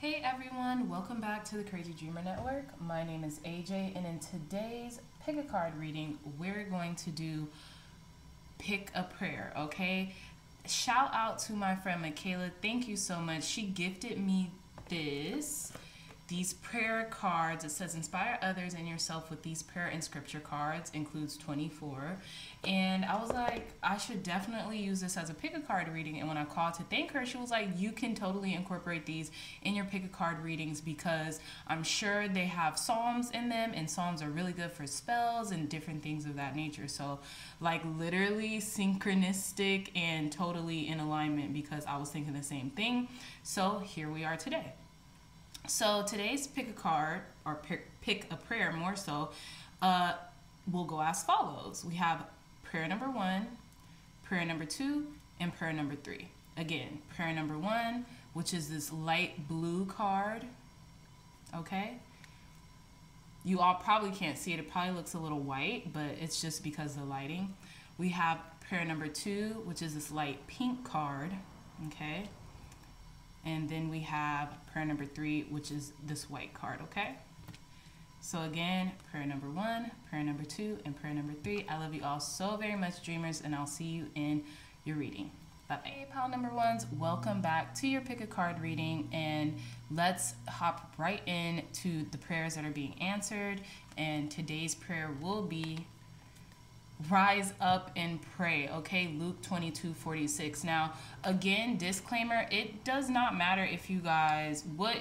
Hey everyone, welcome back to the Crazy Dreamer Network. My name is AJ, and in today's pick a card reading, we're going to do pick a prayer, okay? Shout out to my friend Michaela. Thank you so much. She gifted me these prayer cards. It says inspire others and yourself with these prayer and scripture cards, includes 24. And I was like, I should definitely use this as a pick a card reading. And when I called to thank her, she was like, you can totally incorporate these in your pick a card readings because I'm sure they have psalms in them, and psalms are really good for spells and different things of that nature. So like literally synchronistic and totally in alignment, because I was thinking the same thing. So here we are today. So today's pick a card, or pick a prayer more so, will go as follows. We have prayer number 1, prayer number 2, and prayer number 3. Again, prayer number 1, which is this light blue card, okay? You all probably can't see it. It probably looks a little white, but it's just because of the lighting. We have prayer number 2, which is this light pink card, okay? And then we have prayer number 3, which is this white card, okay? So again, prayer number 1, prayer number 2, and prayer number 3. I love you all so very much, dreamers, and I'll see you in your reading. Bye-bye. Hey, pal number ones, welcome back to your pick a card reading, and let's hop right into the prayers that are being answered. And today's prayer will be rise up and pray, okay? Luke 22:46. Now, again, disclaimer, it does not matter if you guys, what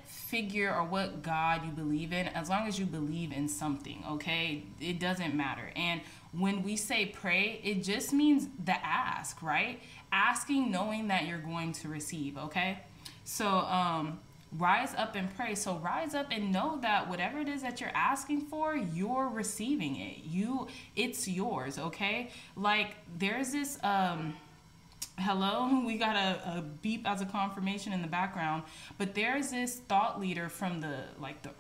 figure or what God you believe in, as long as you believe in something, okay? It doesn't matter. And when we say pray, it just means the ask, right? Asking, knowing that you're going to receive, okay? So, rise up and pray. So rise up and know that whatever it is that you're asking for, you're receiving it. It's yours, okay? Like there's this, hello, we got a beep as a confirmation in the background, but there's this thought leader from the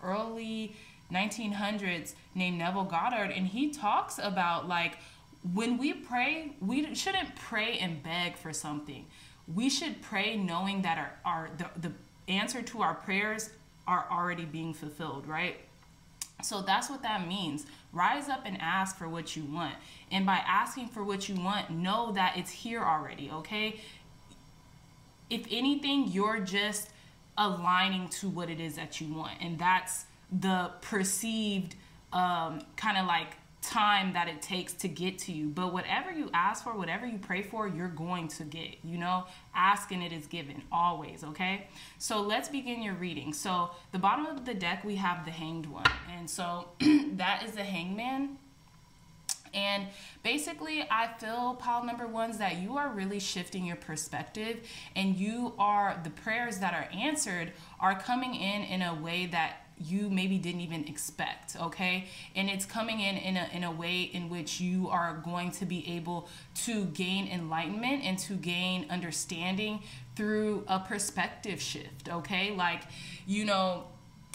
early 1900s named Neville Goddard, and he talks about like when we pray, we shouldn't pray and beg for something. We should pray knowing that the answer to our prayers are already being fulfilled, right? So that's what that means. Rise up and ask for what you want. And by asking for what you want, know that it's here already, okay? If anything, you're just aligning to what it is that you want. And that's the perceived kind of like time that it takes to get to you. But whatever you ask for, whatever you pray for, you're going to get, you know? Ask and it is given, always, okay? So let's begin your reading. So the bottom of the deck, we have the Hanged One. And so that is the Hangman. And basically, I feel, pile number ones, that you are really shifting your perspective, and the prayers that are answered are coming in a way that you maybe didn't even expect, okay? And it's coming in a way in which you are going to be able to gain enlightenment and to gain understanding through a perspective shift, okay? Like, you know,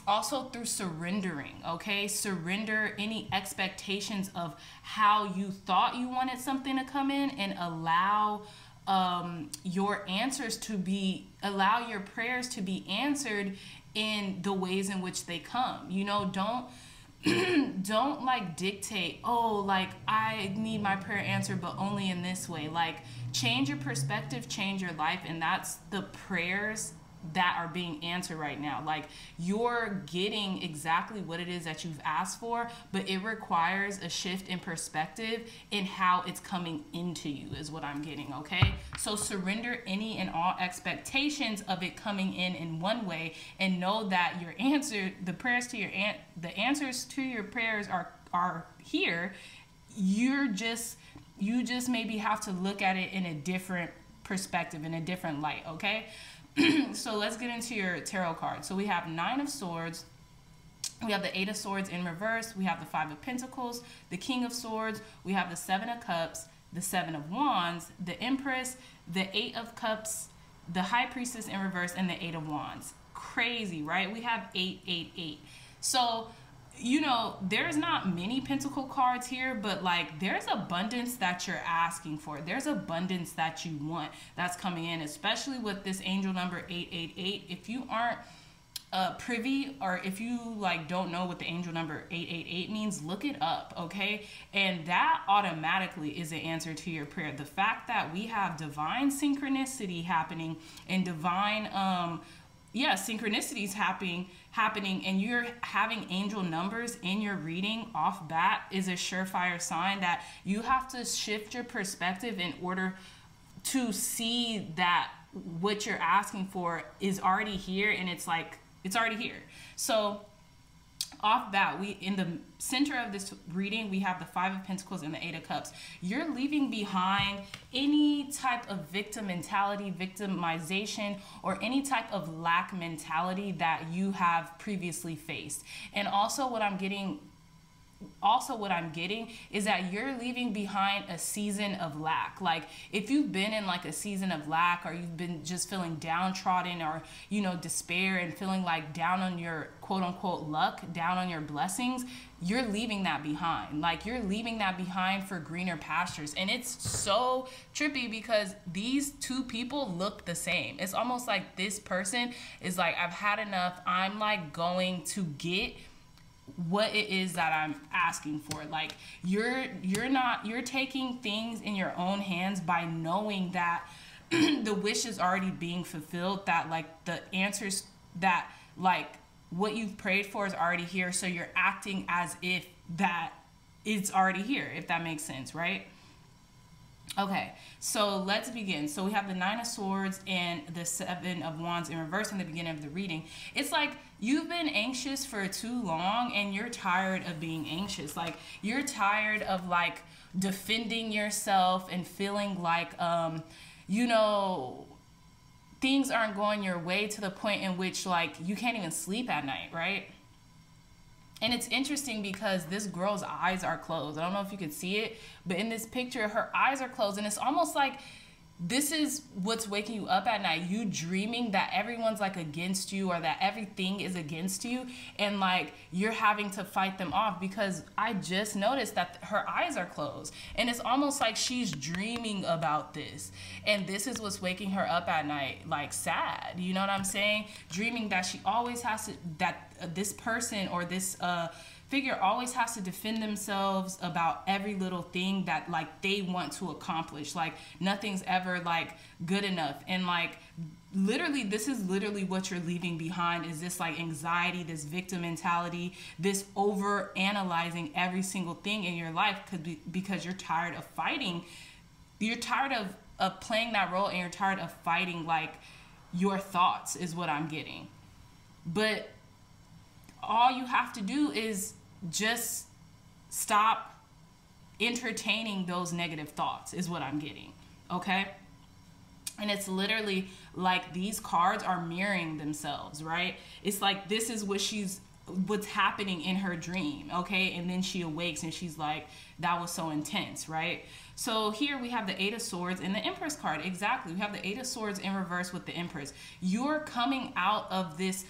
also through surrendering, okay? Surrender any expectations of how you thought you wanted something to come in, and allow your prayers to be answered in the ways in which they come. You know, don't like dictate, oh, like I need my prayer answered, but only in this way. Like, change your perspective, change your life, and that's the prayers that are being answered right now. Like, you're getting exactly what it is that you've asked for, but it requires a shift in perspective in how it's coming into you, is what I'm getting, okay? So surrender any and all expectations of it coming in one way, and know that your answer, the answers to your prayers are here. You just maybe have to look at it in a different perspective, in a different light, okay? So let's get into your tarot card. So we have 9 of Swords, we have the 8 of Swords in reverse, we have the 5 of Pentacles, the King of Swords, we have the 7 of Cups, the 7 of Wands, the Empress, the 8 of Cups, the High Priestess in reverse, and the 8 of Wands. Crazy, right? We have 8, 8, 8. So you know, there's not many pentacle cards here, but like there's abundance that you're asking for. There's abundance that you want that's coming in, especially with this angel number 888. If you aren't privy, or if you like don't know what the angel number 888 means, look it up, okay? And that automatically is an answer to your prayer. The fact that we have divine synchronicity happening and divine synchronicities happening and you're having angel numbers in your reading off bat is a surefire sign that you have to shift your perspective in order to see that what you're asking for is already here, and it's like it's already here. So off bat, we in the center of this reading, we have the 5 of Pentacles and the 8 of Cups. You're leaving behind any type of victim mentality, victimization, or any type of lack mentality that you have previously faced. And also what I'm getting is that you're leaving behind a season of lack. Like if you've been in like a season of lack, or you've been just feeling downtrodden, or, you know, despair and feeling like down on your quote unquote luck, down on your blessings, you're leaving that behind. Like you're leaving that behind for greener pastures. And it's so trippy because these two people look the same. It's almost like this person is like, I've had enough. I'm like going to get what it is that I'm asking for. Like you're taking things in your own hands by knowing that the wish is already being fulfilled, that like the answers, that like what you've prayed for is already here. So you're acting as if that it's already here, if that makes sense, right? Okay, so let's begin. So we have the 9 of Swords and the 7 of Wands in reverse in the beginning of the reading. It's like you've been anxious for too long and you're tired of being anxious. Like you're tired of like defending yourself and feeling like, you know, things aren't going your way to the point in which like you can't even sleep at night, right? And it's interesting because this girl's eyes are closed. I don't know if you can see it, but in this picture, her eyes are closed. And it's almost like this is what's waking you up at night. You dreaming that everyone's like against you, or that everything is against you. And like you're having to fight them off, because I just noticed that her eyes are closed. And it's almost like she's dreaming about this. And this is what's waking her up at night, like sad. You know what I'm saying? Dreaming that she always has to, that this person or this figure always has to defend themselves about every little thing that like they want to accomplish. Like nothing's ever like good enough. And like literally, this is literally what you're leaving behind, is this like anxiety, this victim mentality, this over analyzing every single thing in your life, because you're tired of fighting. You're tired of playing that role, and you're tired of fighting like your thoughts is what I'm getting. But all you have to do is just stop entertaining those negative thoughts is what I'm getting, okay? And it's literally like these cards are mirroring themselves, right? It's like this is what's happening in her dream, okay? And then she awakes and she's like, that was so intense, right? So here we have the 8 of Swords and the Empress card. Exactly. We have the 8 of Swords in reverse with the Empress. You're coming out of this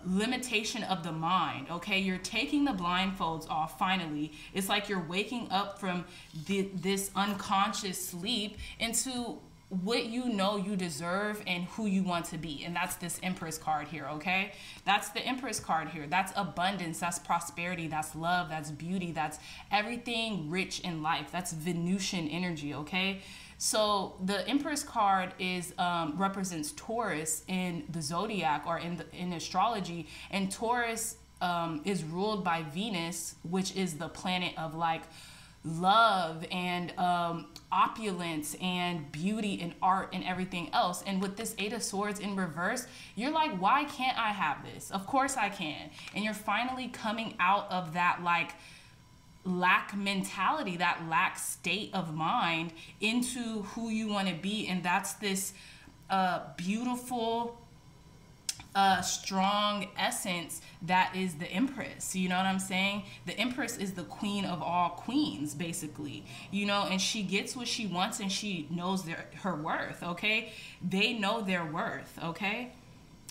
limitation of the mind, okay? You're taking the blindfolds off finally. It's like you're waking up from this unconscious sleep into what you know you deserve and who you want to be. And that's this Empress card here, okay? That's the Empress card here. That's abundance, that's prosperity, that's love, that's beauty, that's everything rich in life. That's Venusian energy, okay? So the Empress card is represents Taurus in the zodiac, or in astrology, and Taurus is ruled by Venus, which is the planet of like love and opulence and beauty and art and everything else. And with this 8 of Swords in reverse, you're like, why can't I have this? Of course I can. And you're finally coming out of that like lack mentality, that lack state of mind, into who you want to be. And that's this beautiful strong essence that is the Empress. You know what I'm saying? The Empress is the queen of all queens, basically, you know, and she gets what she wants and she knows her worth, okay? They know their worth, okay?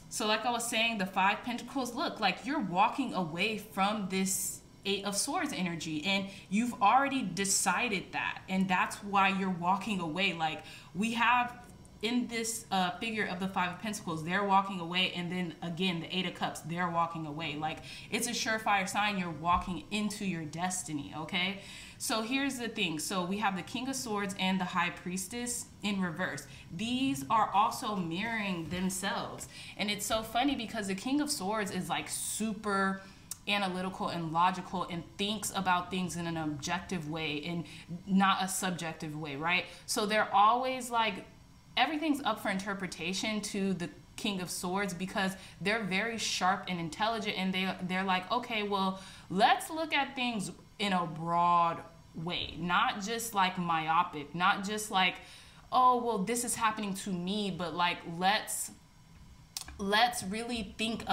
So like I was saying, the 5 Pentacles, look, like you're walking away from this 8 of Swords energy, and you've already decided that, and that's why you're walking away. Like we have in this figure of the 5 of Pentacles, they're walking away, and then again the 8 of Cups, they're walking away. Like it's a surefire sign you're walking into your destiny. Okay, so here's the thing. So we have the King of Swords and the High Priestess in reverse. These are also mirroring themselves, and it's so funny because the King of Swords is like super analytical and logical and thinks about things in an objective way and not a subjective way, right? So they're always like, everything's up for interpretation to the King of Swords because they're very sharp and intelligent, and they're like, okay, well, let's look at things in a broad way, not just like myopic, not just like, oh, well, this is happening to me, but like let's really think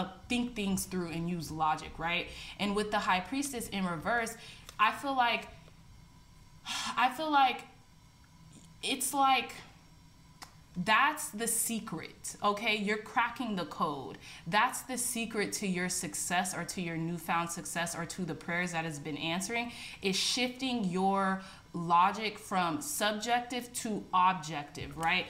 things through and use logic, right? And with the High Priestess in reverse, I feel like it's like that's the secret, okay? You're cracking the code. That's the secret to your success, or to your newfound success, or to the prayers that has been answering, is shifting your logic from subjective to objective, right?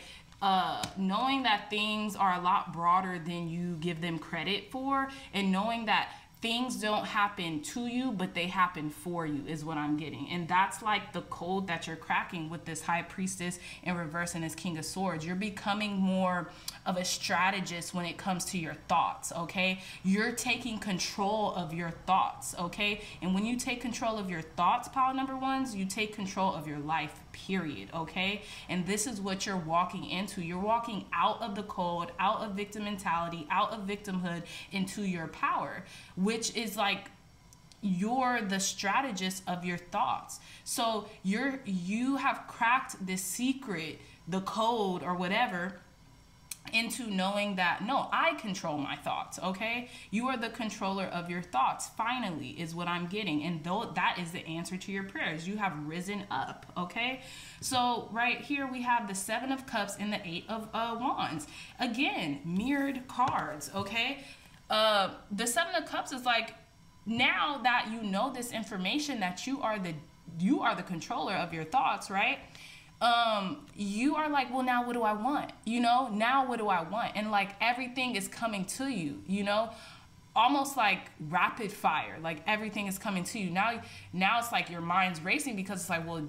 Knowing that things are a lot broader than you give them credit for, and knowing that things don't happen to you, but they happen for you, is what I'm getting. And that's like the code that you're cracking with this High Priestess in reverse and this King of Swords. You're becoming more of a strategist when it comes to your thoughts, okay? You're taking control of your thoughts, okay? And when you take control of your thoughts, pile number ones, you take control of your life, period, okay? And this is what you're walking into. You're walking out of the code, out of victim mentality, out of victimhood, into your power, which is like you're the strategist of your thoughts. So you have cracked this secret, the code or whatever, into knowing that, no, I control my thoughts, okay? You are the controller of your thoughts, finally, is what I'm getting. And though that is the answer to your prayers. You have risen up, okay? So right here we have the 7 of Cups and the 8 of Wands. Again, mirrored cards, okay? The 7 of Cups is like, now that you know this information, that you are the controller of your thoughts, right? You are like, well, now what do I want? You know, now what do I want? And like everything is coming to you, you know, almost like rapid fire, like everything is coming to you. Now it's like your mind's racing because it's like, well,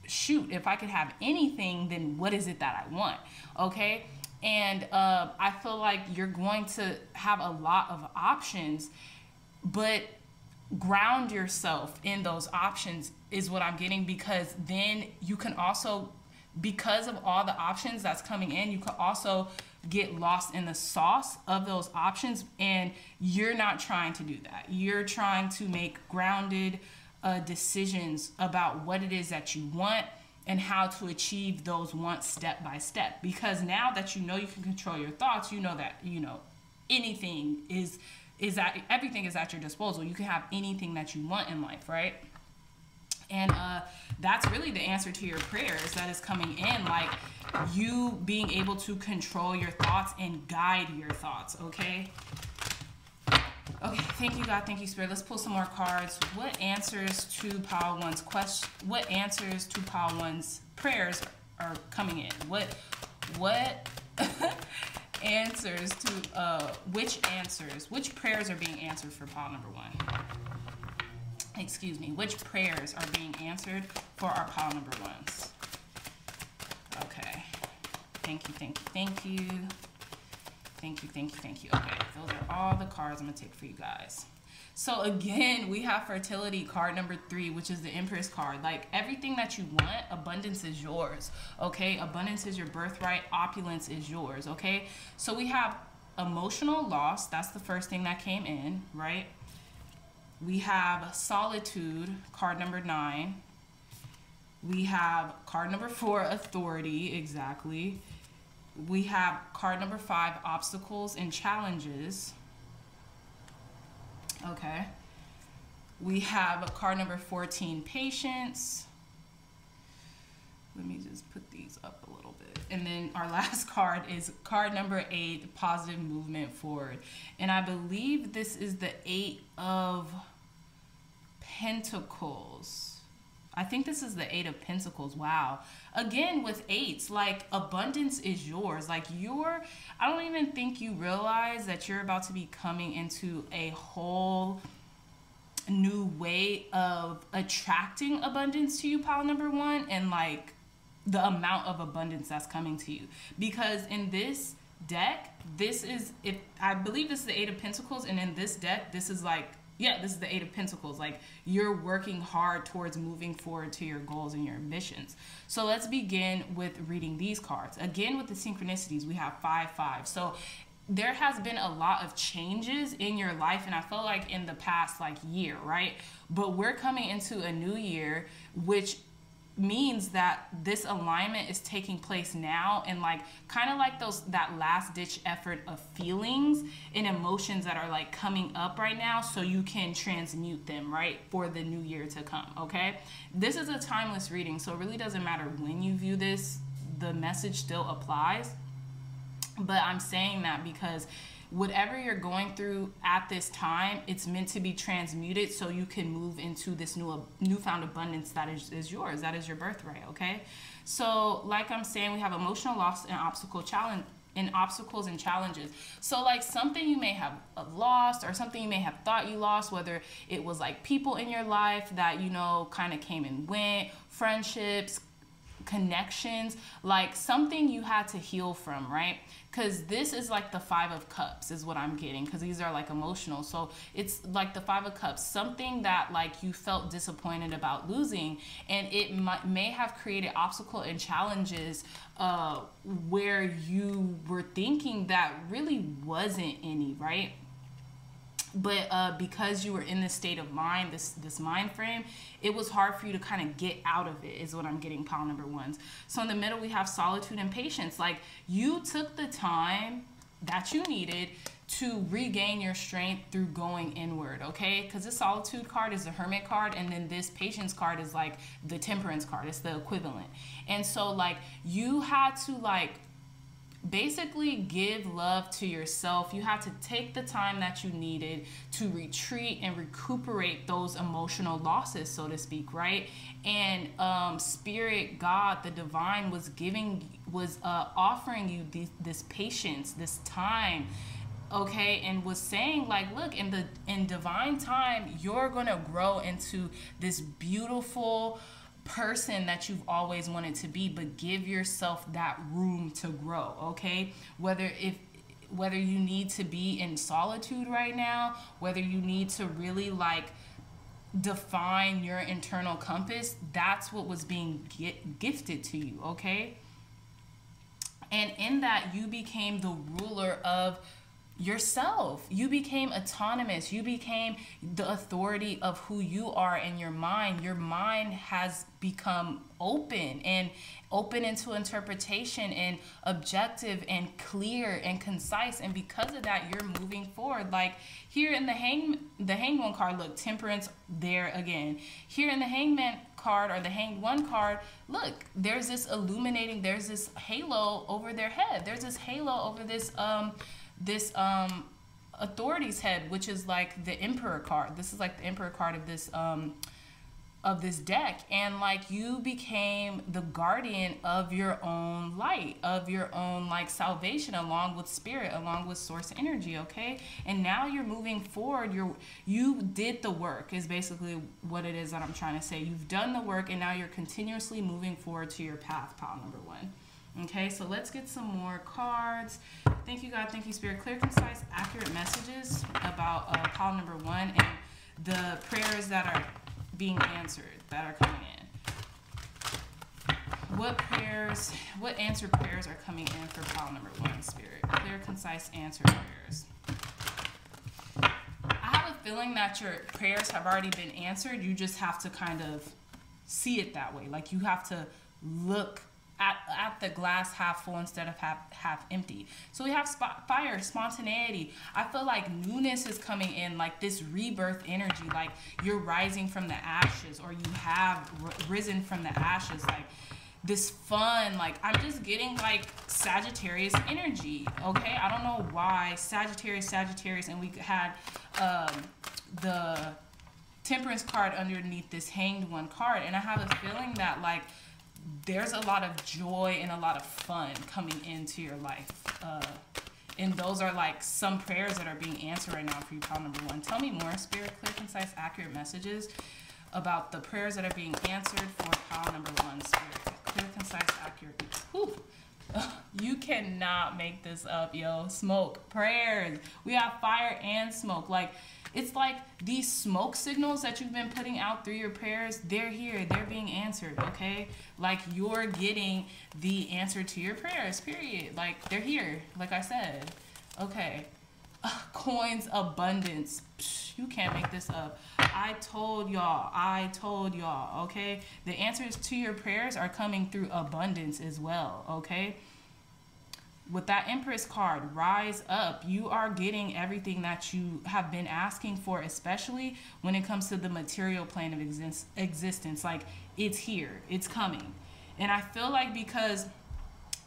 shoot, if I could have anything, then what is it that I want? Okay. And I feel like you're going to have a lot of options, but ground yourself in those options is what I'm getting, because then you can also, because of all the options that's coming in, you can also get lost in the sauce of those options, and you're not trying to do that. You're trying to make grounded decisions about what it is that you want and how to achieve those wants step by step. Because now that you know you can control your thoughts, you know that, you know, anything is that everything is at your disposal. You can have anything that you want in life, right? And that's really the answer to your prayers that is coming in, like you being able to control your thoughts and guide your thoughts, okay? Okay, thank you, God. Thank you, Spirit. Let's pull some more cards. What answers to Pile 1's question? What answers to Pile 1's prayers are coming in? What answers to which prayers are being answered for Pile number 1? Excuse me, which prayers are being answered for our pile number 1s? Okay. Thank you, thank you, thank you. Thank you, thank you, thank you. Okay, those are all the cards I'm going to take for you guys. So again, we have fertility, card number 3, which is the Empress card. Like everything that you want, abundance is yours, okay? Abundance is your birthright. Opulence is yours, okay? So we have emotional loss. That's the first thing that came in, right? We have solitude, card number 9. We have card number 4, authority, exactly. We have card number 5, obstacles and challenges. Okay. We have card number 14, patience. Let me just put these up a little bit. and then our last card is card number 8, positive movement forward. And I believe this is the 8 of Pentacles. I think this is the 8 of Pentacles. Wow. Again, with 8s, like abundance is yours. Like I don't even think you realize that you're about to be coming into a whole new way of attracting abundance to you, pile number 1, and like the amount of abundance that's coming to you. Because in this deck, I believe this is the 8 of Pentacles, and in this deck, this is like, yeah, this is the 8 of Pentacles. Like, you're working hard towards moving forward to your goals and your ambitions. So let's begin with reading these cards. Again, with the synchronicities, we have 5-5. So there has been a lot of changes in your life, and I feel like in the past like year, right? But we're coming into a new year, which means that this alignment is taking place now, and like kind of like that last ditch effort of feelings and emotions that are like coming up right now, so you can transmute them, right, for the new year to come. Okay, this is a timeless reading, so it really doesn't matter when you view this, the message still applies. But I'm saying that because whatever you're going through at this time, it's meant to be transmuted so you can move into this newfound abundance that is yours. That is your birthright, okay? So like I'm saying, we have emotional loss and obstacles and challenges. So like something you may have lost, or something you may have thought you lost, whether it was like people in your life that, you know, kind of came and went, friendships, connections, like something you had to heal from, right? Because this is like the 5 of Cups is what I'm getting, because these are like emotional. So it's like the 5 of Cups, something that like you felt disappointed about losing, and it may have created obstacle and challenges where you were thinking that really wasn't any, right? But because you were in this state of mind, this mind frame, it was hard for you to kind of get out of it, is what I'm getting, pile number 1s. So in the middle, we have solitude and patience. Like, you took the time that you needed to regain your strength through going inward, okay? Because this solitude card is the Hermit card, and then this patience card is like the Temperance card. It's the equivalent. And so, like, you had to, like, basically give love to yourself. You had to take the time that you needed to retreat and recuperate those emotional losses, so to speak, right? And Spirit, God, the divine was offering you this patience, this time, okay, and was saying like, look, in divine time, you're gonna grow into this beautiful person that you've always wanted to be, but give yourself that room to grow, okay? Whether you need to be in solitude right now, whether you need to really like define your internal compass, that's what was being gifted to you, okay? And in that, you became the ruler of yourself. You became autonomous. You became the authority of who you are in your mind. Your mind has become open into interpretation and objective and clear and concise. And because of that, you're moving forward. Like here in the Hangman card, look, Temperance there again. Here in the Hangman card, or the Hanged One card, look, there's this illuminating, there's this halo over their head. There's this halo over this authority's head, which is like the Emperor card. This is like the Emperor card of this deck. And like, you became the guardian of your own light, of your own like salvation, along with Spirit, along with source energy, okay? And now you're moving forward. You did the work, is basically what it is that I'm trying to say. You've done the work, and now you're continuously moving forward to your path, pile number 1. Okay, so let's get some more cards. Thank you, God. Thank you, Spirit. Clear, concise, accurate messages about pile number 1 and the prayers that are being answered, that are coming in. What answered prayers are coming in for pile number 1, Spirit? Clear, concise, answered prayers. I have a feeling that your prayers have already been answered. You just have to kind of see it that way. Like, you have to look at the glass half full instead of half empty. So we have fire, spontaneity. I feel like newness is coming in, like this rebirth energy, like you're rising from the ashes, or you have risen from the ashes. Like this fun, like I'm just getting like Sagittarius energy, okay? I don't know why Sagittarius, and we had the Temperance card underneath this Hanged One card, and I have a feeling that like there's a lot of joy and a lot of fun coming into your life, and those are like some prayers that are being answered right now for you, pile number 1. Tell me more, Spirit, clear, concise, accurate messages about the prayers that are being answered for pile number 1, Spirit. Clear, concise, accurate. Whew. You cannot make this up, yo. Smoke, prayers. We have fire and smoke. Like, it's like these smoke signals that you've been putting out through your prayers, they're here. They're being answered, okay? Like, you're getting the answer to your prayers, period. Like, they're here, like I said. Okay. Coins, abundance. Psh, you can't make this up. I told y'all, okay? The answers to your prayers are coming through abundance as well, okay? With that Empress card, rise up. You are getting everything that you have been asking for, especially when it comes to the material plane of existence. Like, it's here. It's coming. And I feel like because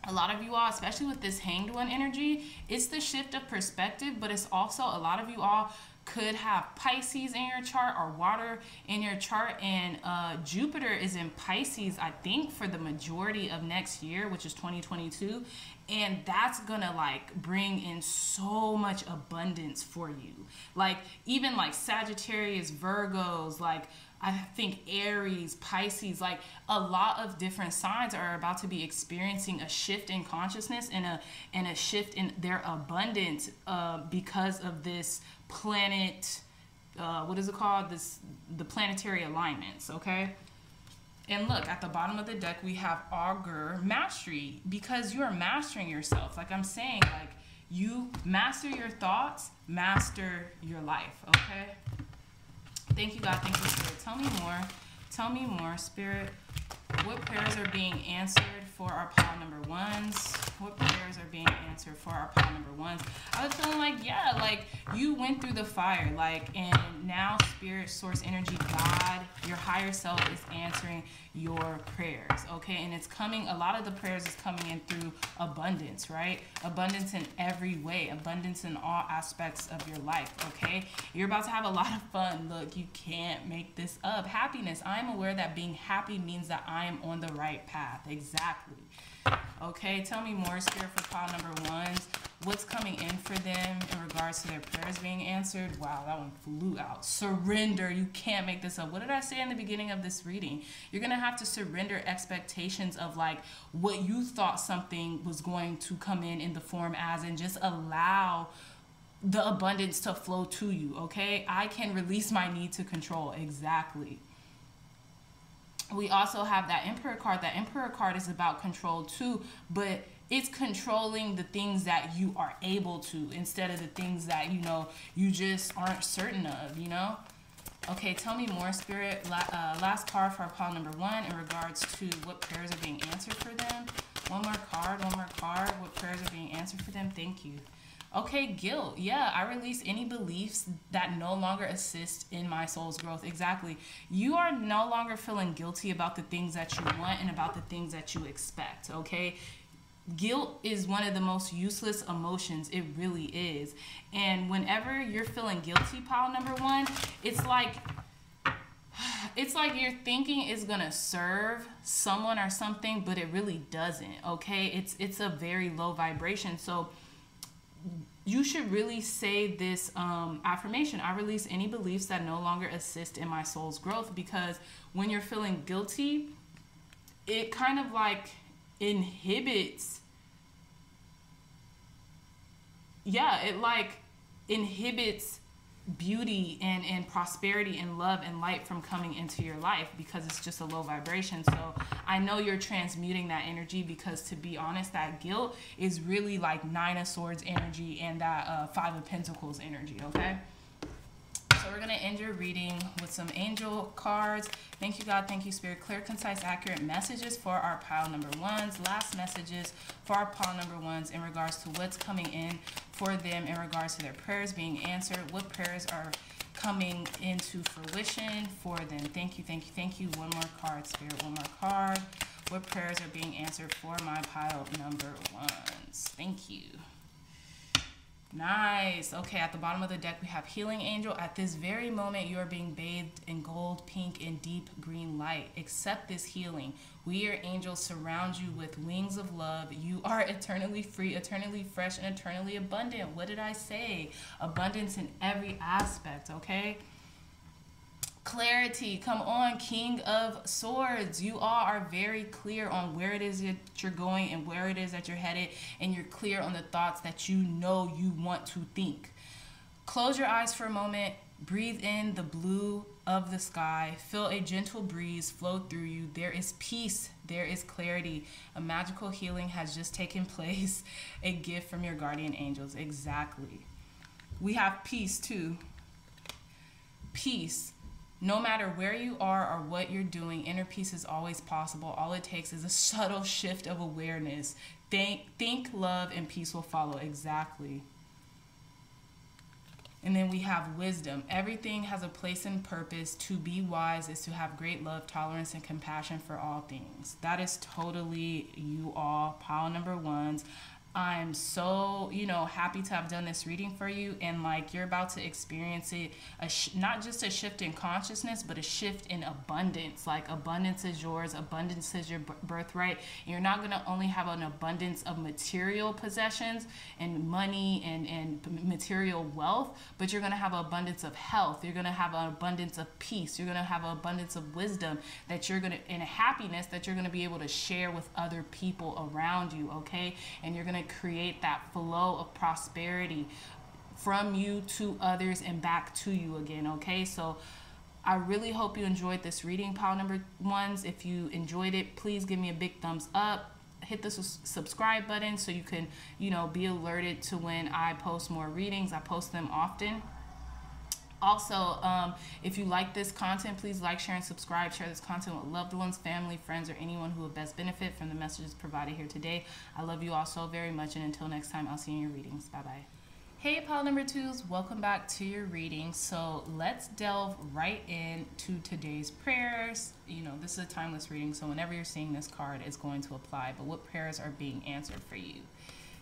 a lot of you all, especially with this Hanged One energy, it's the shift of perspective, but it's also a lot of you all could have Pisces in your chart or water in your chart, and Jupiter is in Pisces, I think, for the majority of next year, which is 2022, and that's gonna like bring in so much abundance for you. Like, even like Sagittarius, Virgos, like I think Aries, Pisces, like a lot of different signs are about to be experiencing a shift in consciousness and a shift in their abundance because of this planet, what is it called? The planetary alignments, okay? And look, at the bottom of the deck, we have Augur Mastery, because you are mastering yourself. Like I'm saying, like you master your thoughts, master your life, okay? Thank you, God. Thank you, Spirit. Tell me more. Tell me more, Spirit. What prayers are being answered for our pile number 1s? What prayers are being answered for our pile number 1s? I was feeling like, yeah, like you went through the fire, like, and now Spirit, Source, Energy, God, your higher self is answering your prayers, okay? And it's coming, a lot of the prayers is coming in through abundance, right? Abundance in every way, abundance in all aspects of your life, okay? You're about to have a lot of fun. Look, you can't make this up. Happiness. I'm aware that being happy means that I am on the right path. Exactly. Okay, tell me more, Spirit, for pile number 1s. What's coming in for them in regards to their prayers being answered? Wow, that one flew out. Surrender. You can't make this up. What did I say in the beginning of this reading? You're going to have to surrender expectations of like what you thought something was going to come in the form as, and just allow the abundance to flow to you, okay? I can release my need to control. Exactly. We also have that Emperor card. That Emperor card is about control too, but it's controlling the things that you are able to instead of the things that, you know, you just aren't certain of, you know? Okay, tell me more, Spirit. Last card for our pile number 1 in regards to what prayers are being answered for them. One more card. What prayers are being answered for them? Thank you. Okay, guilt. Yeah, I release any beliefs that no longer assist in my soul's growth. Exactly. You are no longer feeling guilty about the things that you want and about the things that you expect, okay? Guilt is one of the most useless emotions. It really is. And whenever you're feeling guilty, pile number 1, it's like you're thinking it's gonna serve someone or something, but it really doesn't, okay? It's a very low vibration. So you should really say this affirmation: I release any beliefs that no longer assist in my soul's growth. Because when you're feeling guilty, it kind of like inhibits, it like inhibits beauty and prosperity and love and light from coming into your life, because it's just a low vibration. So I know you're transmuting that energy, because to be honest, that guilt is really like 9 of Swords energy and that 5 of Pentacles energy, okay? So we're going to end your reading with some angel cards. Thank you, God. Thank you, Spirit. Clear, concise, accurate messages for our pile number 1s. Last messages for our pile number 1s in regards to what's coming in for them in regards to their prayers being answered. What prayers are coming into fruition for them? Thank you, thank you, thank you. One more card, Spirit. One more card. What prayers are being answered for my pile number ones? Thank you. Nice. Okay, at the bottom of the deck, we have Healing Angel. At this very moment, you are being bathed in gold, pink, and deep green light. Accept this healing. We, your angels, surround you with wings of love. You are eternally free, eternally fresh, and eternally abundant. What did I say? Abundance in every aspect, okay? Clarity. Come on, King of Swords. You all are very clear on where it is that you're going and where it is that you're headed, and you're clear on the thoughts that you know you want to think. Close your eyes for a moment. Breathe in the blue of the sky. Feel a gentle breeze flow through you. There is peace. There is clarity. A magical healing has just taken place. A gift from your guardian angels. Exactly. We have peace too. Peace. No matter where you are or what you're doing, inner peace is always possible. All it takes is a subtle shift of awareness. Think, love, and peace will follow. Exactly. And then we have wisdom. Everything has a place and purpose. To be wise is to have great love, tolerance, and compassion for all things. That is totally you all, pile number ones. I'm so, happy to have done this reading for you, and like you're about to experience it, not just a shift in consciousness, but a shift in abundance. Like abundance is yours, abundance is your birthright. And you're not going to only have an abundance of material possessions and money and material wealth, but you're going to have an abundance of health. You're going to have an abundance of peace. You're going to have an abundance of wisdom that you're going to, and happiness that you're going to be able to share with other people around you, okay? And you're going to create that flow of prosperity from you to others and back to you again, okay? So I really hope you enjoyed this reading, pile number ones. If you enjoyed it, please give me a big thumbs up. Hit the subscribe button so you can, be alerted to when I post more readings. I post them often. Also, if you like this content, please like, share, and subscribe. Share this content with loved ones, family, friends, or anyone who will best benefit from the messages provided here today. I love you all so very much, and until next time, I'll see you in your readings. Bye-bye. Hey, pile number twos. Welcome back to your reading. So let's delve right into today's prayers. This is a timeless reading, so whenever you're seeing this card, it's going to apply. But what prayers are being answered for you?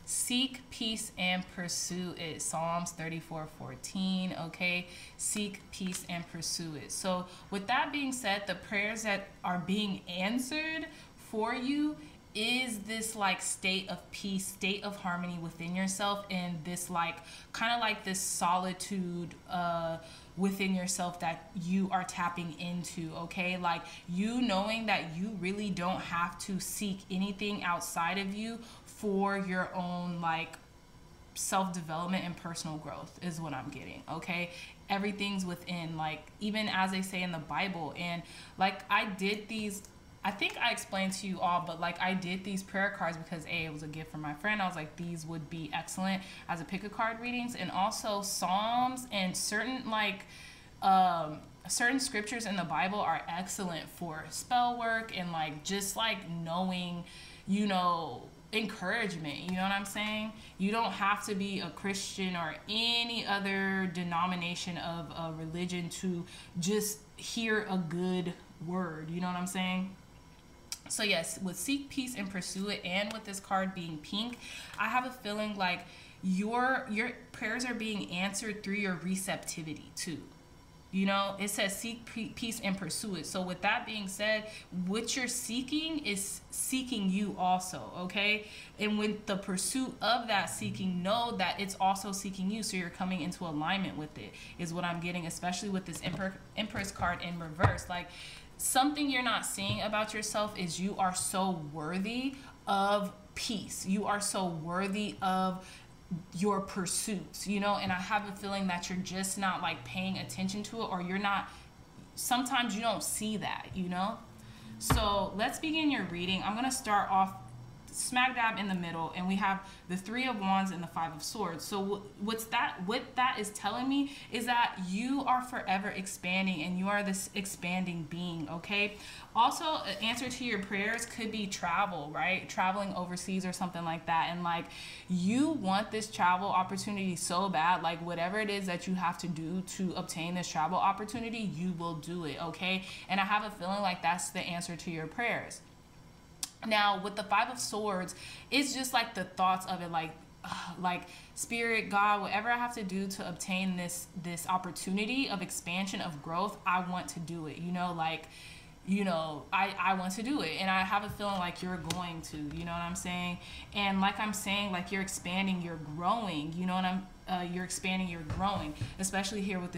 Seek peace and pursue it. Psalms 34:14. Okay, seek peace and pursue it. So with that being said, the prayers that are being answered for you is this like state of peace, state of harmony within yourself, and this like kind of like this solitude within yourself that you are tapping into, okay? Like you knowing that you really don't have to seek anything outside of you for your own like self-development and personal growth is what I'm getting, okay? Everything's within, like even as they say in the Bible. And like I think I explained to you all, but like I did these prayer cards because it was a gift from my friend. I was like, these would be excellent as a pick-a-card readings. And also Psalms and certain like certain scriptures in the Bible are excellent for spell work and like just like knowing, encouragement. You know what I'm saying? You don't have to be a Christian or any other denomination of a religion to just hear a good word. You know what I'm saying? So yes, with seek peace and pursue it, and with this card being pink, I have a feeling like your prayers are being answered through your receptivity too. It says seek peace and pursue it. So with that being said, what you're seeking is seeking you also, okay? And with the pursuit of that seeking, know that it's also seeking you. So you're coming into alignment with it is what I'm getting, especially with this Empress card in reverse. Like something you're not seeing about yourself is you are so worthy of peace. You are so worthy of your pursuits, and I have a feeling that you're just not like paying attention to it, or you're not, sometimes you don't see that, So let's begin your reading. I'm going to start off smack dab in the middle, and we have the Three of Wands and the Five of Swords. So what that is telling me is that you are forever expanding, and you are this expanding being, okay? Also, an answer to your prayers could be travel, right? Traveling overseas or something like that. And like you want this travel opportunity so bad, like whatever it is that you have to do to obtain this travel opportunity, you will do it, okay? And I have a feeling like that's the answer to your prayers. Now, with the Five of Swords, it's just like the thoughts of it, like spirit, God, whatever I have to do to obtain this opportunity of expansion, of growth, I want to do it. I want to do it, and I have a feeling like you're going to, you know what I'm saying? And like I'm saying, like you're expanding, you're growing, you know what you're expanding, you're growing, especially here with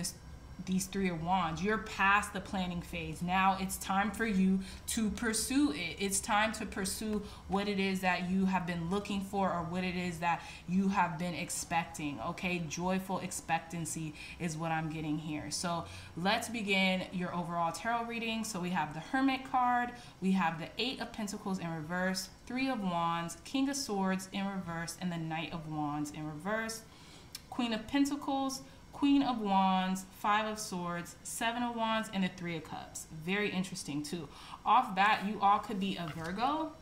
these Three of Wands. You're past the planning phase. Now it's time for you to pursue it. It's time to pursue what it is that you have been looking for, or what it is that you have been expecting. Okay, joyful expectancy is what I'm getting here. So let's begin your overall tarot reading. So we have the Hermit card, we have the Eight of Pentacles in reverse, Three of Wands, King of Swords in reverse, and the Knight of Wands in reverse. Queen of Pentacles, Queen of Wands, Five of Swords, Seven of Wands, and the Three of Cups. Very interesting too. Off bat, you all could be a Virgo.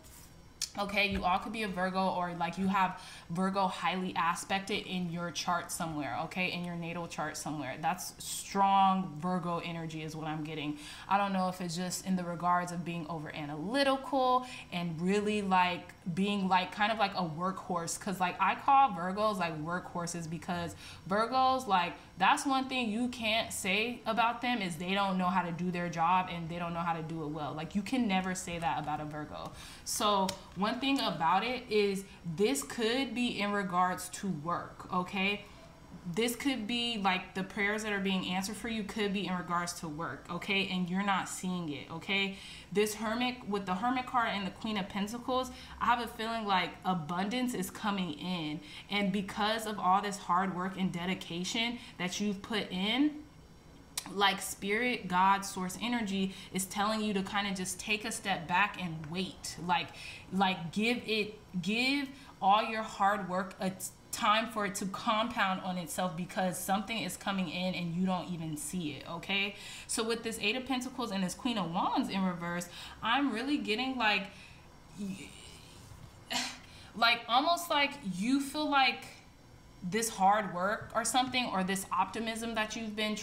Okay, you all could be a Virgo, or like you have Virgo highly aspected in your chart somewhere, okay, in your natal chart somewhere. That's strong Virgo energy is what I'm getting. I don't know if it's just in the regards of being over analytical and really like being like kind of like a workhorse, because like I call Virgos like workhorses, because Virgos, like, that's one thing you can't say about them is they don't know how to do their job and they don't know how to do it well. Like, you can never say that about a Virgo. So one thing about it is this could be in regards to work, okay? This could be like the prayers that are being answered for you could be in regards to work, okay? And you're not seeing it, okay? This Hermit, with the Hermit card and the Queen of Pentacles, I have a feeling like abundance is coming in. And because of all this hard work and dedication that you've put in, like spirit, God, source energy is telling you to kind of just take a step back and wait. Like give all your hard work a time for it to compound on itself, because something is coming in and you don't even see it, okay? So with this Eight of Pentacles and this Queen of Wands in reverse, I'm really getting like almost like you feel like this hard work or something, or this optimism that you've been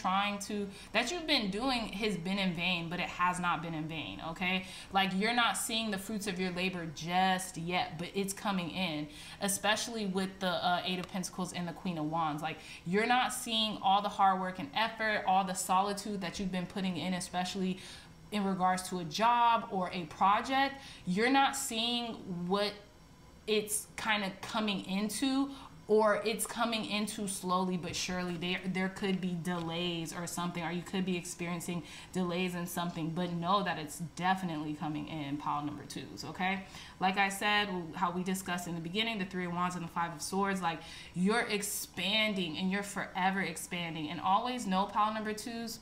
doing has been in vain, but it has not been in vain, okay? Like, you're not seeing the fruits of your labor just yet, but it's coming in, especially with the Eight of Pentacles and the Queen of Wands. Like, you're not seeing all the hard work and effort, all the solitude that you've been putting in, especially in regards to a job or a project. You're not seeing what it's kind of coming into, or it's coming into slowly but surely. There could be delays or something, or you could be experiencing delays in something, but know that it's definitely coming in, pile number twos, okay? Like I said, how we discussed in the beginning, the Three of Wands and the Five of Swords, like, you're expanding and you're forever expanding. And always know, pile number twos,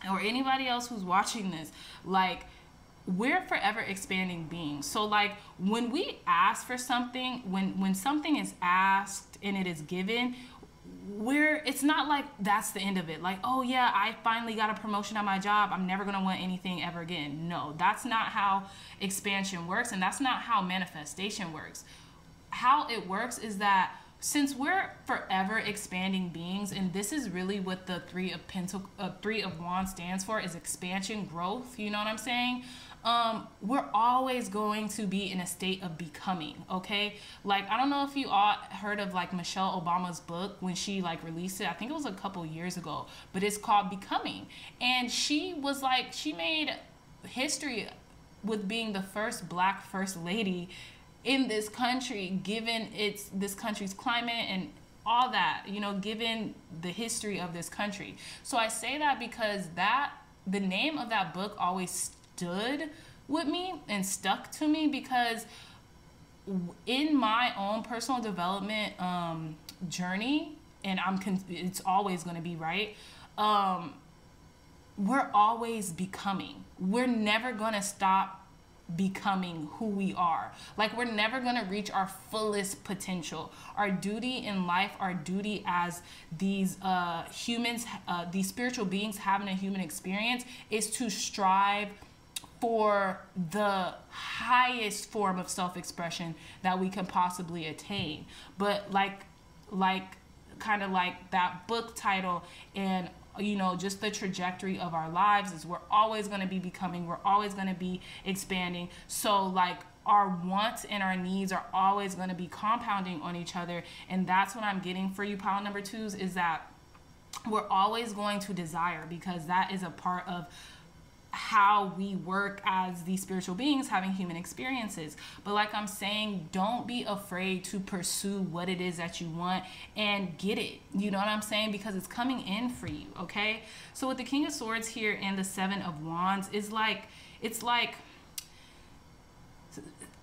or anybody else who's watching this, like, we're forever expanding beings. So like when we ask for something, when something is asked and it is given, it's not like that's the end of it. Like, oh yeah, I finally got a promotion at my job, I'm never gonna want anything ever again. No, that's not how expansion works, and that's not how manifestation works. How it works is that since we're forever expanding beings, and this is really what the Three of Wands stands for, is expansion, growth, you know what I'm saying? We're always going to be in a state of becoming, okay? Like, I don't know if you all heard of like Michelle Obama's book when she like released it. I think it was a couple years ago, but it's called Becoming. And she was like, she made history with being the first Black first lady in this country, given this country's climate and all that, you know, given the history of this country. So I say that because the name of that book always stood with me and stuck to me, because in my own personal development journey, and it's always going to be right, we're always becoming. We're never going to stop becoming who we are. Like, we're never going to reach our fullest potential. Our duty in life, our duty as these humans, these spiritual beings having a human experience, is to strive for the highest form of self-expression that we can possibly attain. But like kind of like that book title, and you know, just the trajectory of our lives is we're always going to be becoming, we're always going to be expanding. So like our wants and our needs are always going to be compounding on each other. And that's what I'm getting for you, pile number twos, is that we're always going to desire, because that is a part of how we work as these spiritual beings having human experiences. But like I'm saying, don't be afraid to pursue what it is that you want and get it. You know what I'm saying? Because it's coming in for you, okay? So with the King of Swords here and the Seven of Wands, it's like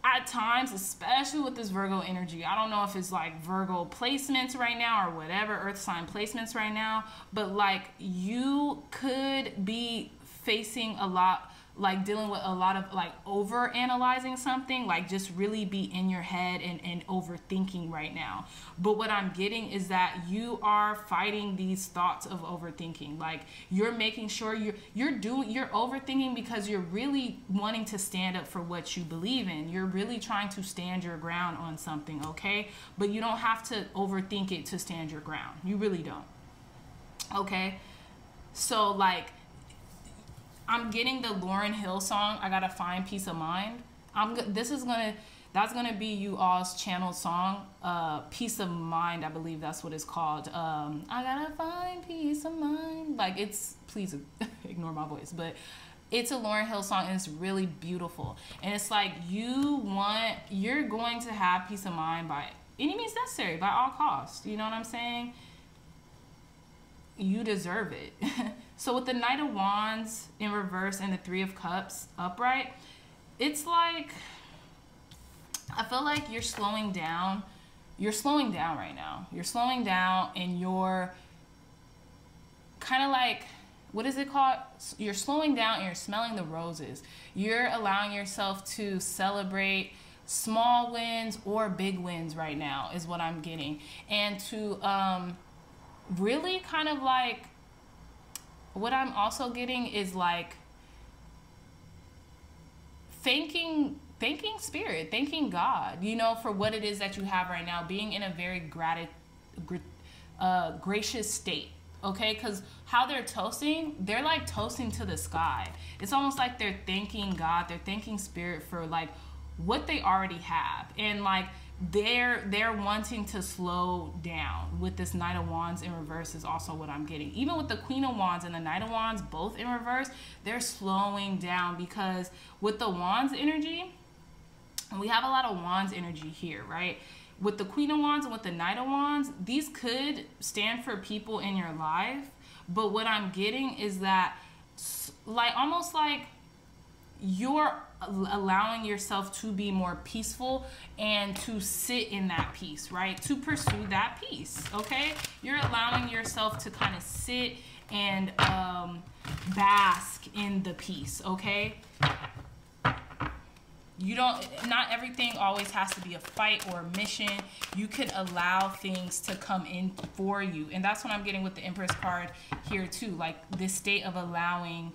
at times, especially with this Virgo energy, I don't know if it's like Virgo placements right now or whatever, earth sign placements right now, but like you could be facing a lot, like dealing with a lot of like over analyzing something, like just really be in your head and overthinking right now. But what I'm getting is that you are fighting these thoughts of overthinking. Like you're making sure you're overthinking because you're really wanting to stand up for what you believe in. You're really trying to stand your ground on something, okay? But you don't have to overthink it to stand your ground. You really don't. Okay? So like I'm getting the Lauryn Hill song, I Gotta Find Peace of Mind. That's gonna be you all's channeled song, Peace of Mind, I believe that's what it's called. I gotta find peace of mind. Like it's, please ignore my voice, but it's a Lauryn Hill song and it's really beautiful. And it's like you're going to have peace of mind by any means necessary, by all costs. You know what I'm saying? You deserve it. So with the Knight of Wands in reverse and the Three of Cups upright, it's like, I feel like you're slowing down. You're slowing down right now. You're slowing down and you're kind of like, what is it called? You're slowing down and you're smelling the roses. You're allowing yourself to celebrate small wins or big wins right now is what I'm getting. And to really kind of like, what I'm also getting is like thanking spirit, thanking God, you know, for what it is that you have right now, being in a very gracious state, okay? Because how they're like toasting to the sky. It's almost like they're thanking God, they're thanking spirit for like what they already have, and like they're wanting to slow down. With this Knight of Wands in reverse is also what I'm getting. Even with the Queen of Wands and the Knight of Wands both in reverse, they're slowing down, because with the Wands energy, and we have a lot of Wands energy here, right? With the Queen of Wands and with the Knight of Wands, these could stand for people in your life, but what I'm getting is that like almost like you're allowing yourself to be more peaceful and to sit in that peace, right? To pursue that peace, okay? You're allowing yourself to kind of sit and bask in the peace, okay? Not everything always has to be a fight or a mission. You could allow things to come in for you. And that's what I'm getting with the Empress card here too. Like this state of allowing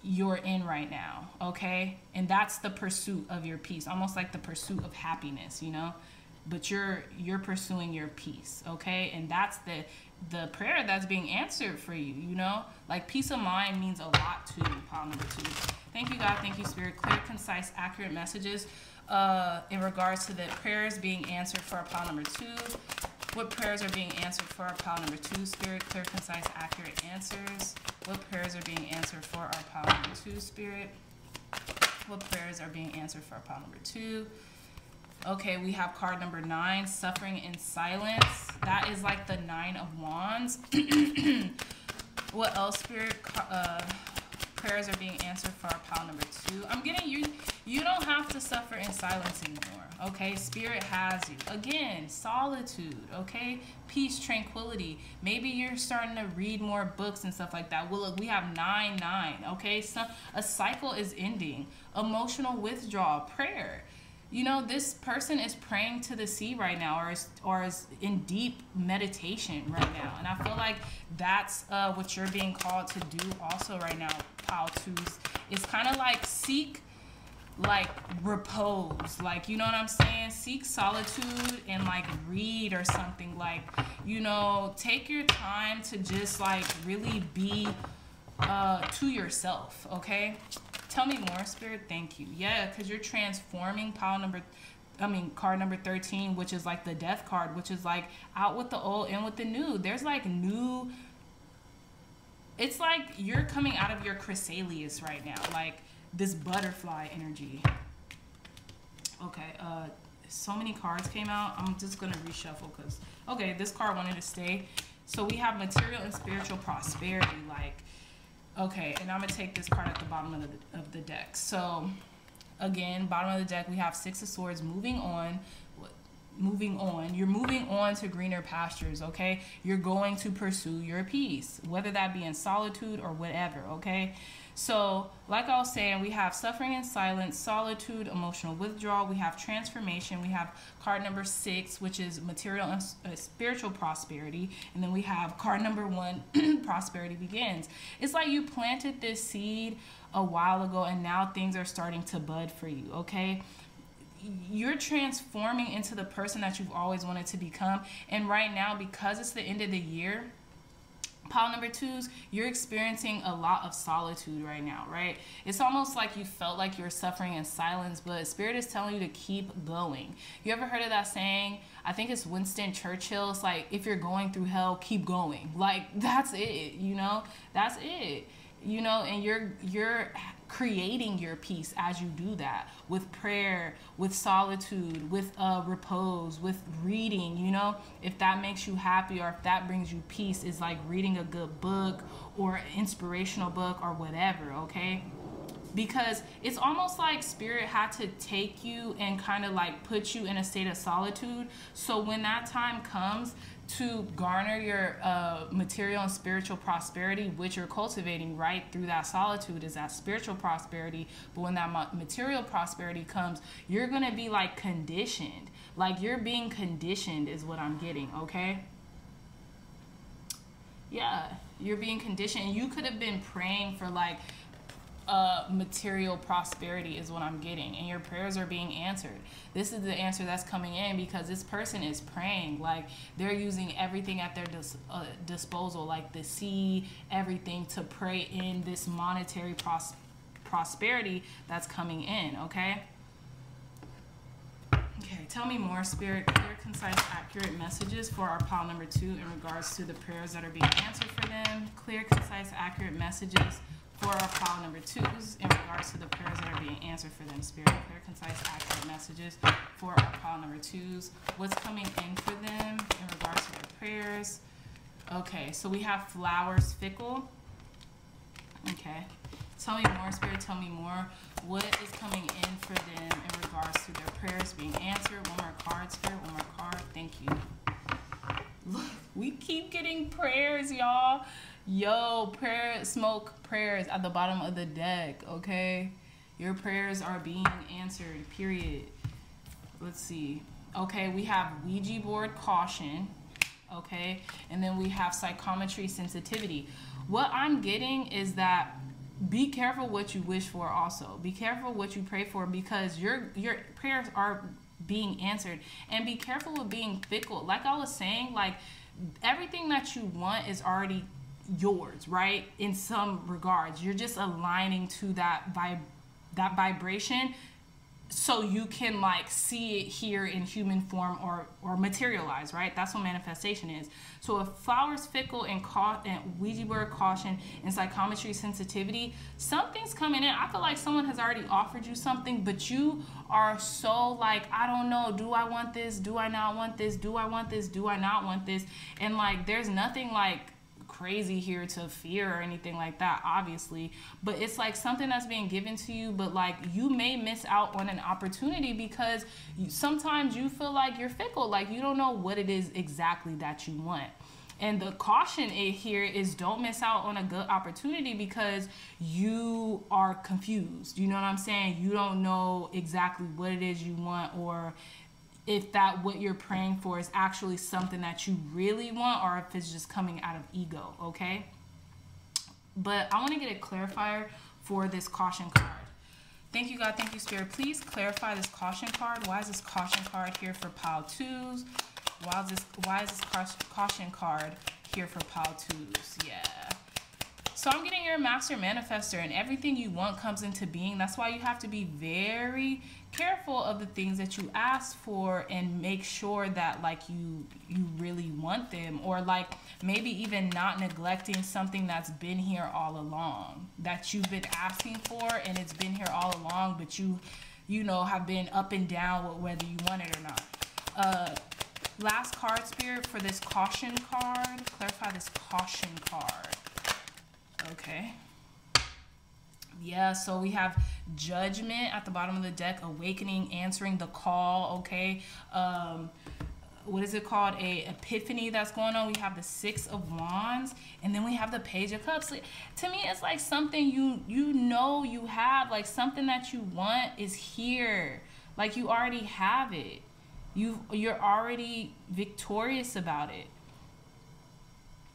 you're in right now, okay? And that's the pursuit of your peace, almost like the pursuit of happiness, you know? But you're pursuing your peace, okay? And that's the prayer that's being answered for you, you know? Like peace of mind means a lot to you, pile number 2. Thank you, God. Thank you, Spirit. Clear, concise, accurate messages in regards to the prayers being answered for our pile number 2. What prayers are being answered for our pile number 2, Spirit? Clear, concise, accurate answers. What prayers are being answered for our pile number 2, Spirit? What prayers are being answered for our pile number 2? Okay, we have card number 9, suffering in silence. That is like the 9 of Wands. What else, Spirit? Prayers are being answered for our pile number 2. I'm getting you don't have to suffer in silence anymore, okay? Spirit has you. Again, solitude, okay? Peace, tranquility. Maybe you're starting to read more books and stuff like that. Well, look, we have 9-9, okay? So a cycle is ending. Emotional withdrawal, prayer. You know, this person is praying to the sea right now, or is in deep meditation right now. And I feel like that's what you're being called to do also right now, pile 2s. It's kind of like seek like repose, like, you know what I'm saying? Seek solitude and like read or something, like, you know, take your time to just like really be to yourself, okay? Tell me more, Spirit. Thank you. Yeah, because you're transforming card number 13, which is like the death card, which is like out with the old, in with the new. There's like new, it's like you're coming out of your chrysalis right now, like this butterfly energy. Okay, so many cards came out. I'm just gonna reshuffle because, okay, this card wanted to stay. So we have material and spiritual prosperity, like, okay, and I'm gonna take this card at the bottom of the deck. So again, bottom of the deck, we have Six of Swords. Moving on. You're moving on to greener pastures, okay? You're going to pursue your peace, whether that be in solitude or whatever, okay? So, like I was saying, we have suffering in silence, solitude, emotional withdrawal. We have transformation. We have card number 6, which is material and spiritual prosperity. And then we have card number 1, prosperity begins. It's like you planted this seed a while ago and now things are starting to bud for you, okay? You're transforming into the person that you've always wanted to become. And right now, because it's the end of the year, pile number 2s, you're experiencing a lot of solitude right now, right? It's almost like you felt like you were suffering in silence, but Spirit is telling you to keep going. You ever heard of that saying? I think it's Winston Churchill. It's like, if you're going through hell, keep going. Like, that's it, you know? That's it. You know, and you're creating your peace as you do that, with prayer, with solitude, with repose, with reading. You know, if that makes you happy or if that brings you peace, is like reading a good book or an inspirational book or whatever, okay? Because it's almost like Spirit had to take you and kind of like put you in a state of solitude, so when that time comes to garner your material and spiritual prosperity, which you're cultivating right through that solitude, is that spiritual prosperity. But when that material prosperity comes, you're gonna be like conditioned, like you're being conditioned is what I'm getting, okay? Yeah, you're being conditioned. You could have been praying for like material prosperity is what I'm getting, and your prayers are being answered. This is the answer that's coming in because this person is praying, like they're using everything at their disposal, like the sea, everything, to pray in this monetary prosperity that's coming in, okay? Okay, tell me more, Spirit. Clear, concise, accurate messages for our pile number 2 in regards to the prayers that are being answered for them. Clear, concise, accurate messages for our pile number 2s in regards to the prayers that are being answered for them, Spirit. Clear, concise, accurate messages for our pile number 2s. What's coming in for them in regards to their prayers? Okay, so we have flowers fickle. Okay. Tell me more, Spirit. Tell me more. What is coming in for them in regards to their prayers being answered? One more card, Spirit. One more card. Thank you. Look, we keep getting prayers, y'all. Yo, prayer, smoke prayers at the bottom of the deck, okay? Your prayers are being answered, period. Let's see. Okay, we have Ouija board caution, okay? And then we have psychometry sensitivity. What I'm getting is that be careful what you wish for also. Be careful what you pray for, because your prayers are being answered. And be careful with being fickle. Like I was saying, like everything that you want is already yours, right? In some regards, you're just aligning to that vibration, so you can like see it here in human form or materialize, right? That's what manifestation is. So if flowers fickle and Ouija board caution and psychometry sensitivity, something's coming in. I feel like someone has already offered you something, but you are so like, I don't know, do I want this? Do I not want this? Do I want this? Do I not want this? And like, there's nothing like crazy here to fear or anything like that, obviously, but it's like something that's being given to you, but like you may miss out on an opportunity because sometimes you feel like you're fickle, like you don't know what it is exactly that you want. And the caution here is don't miss out on a good opportunity because you are confused. You know what I'm saying? You don't know exactly what it is you want, or if that what you're praying for is actually something that you really want, or if it's just coming out of ego, okay? But I want to get a clarifier for this caution card. Thank you, God. Thank you, Spirit. Please clarify this caution card. Why is this caution card here for pile 2s? Why is this caution card here for pile 2s? Yeah. So I'm getting you're a master manifester, and everything you want comes into being. That's why you have to be very careful of the things that you ask for, and make sure that like you really want them, or like maybe even not neglecting something that's been here all along, that you've been asking for and it's been here all along, but you know have been up and down with whether you want it or not. Last card, Spirit, for this caution card. Clarify this caution card. Okay. Yeah, so we have Judgment at the bottom of the deck, Awakening, answering the call, okay? What is it called? A epiphany that's going on. We have the Six of Wands, and then we have the Page of Cups. To me, it's like something you know you have, like something that you want is here. Like you already have it. You're already victorious about it.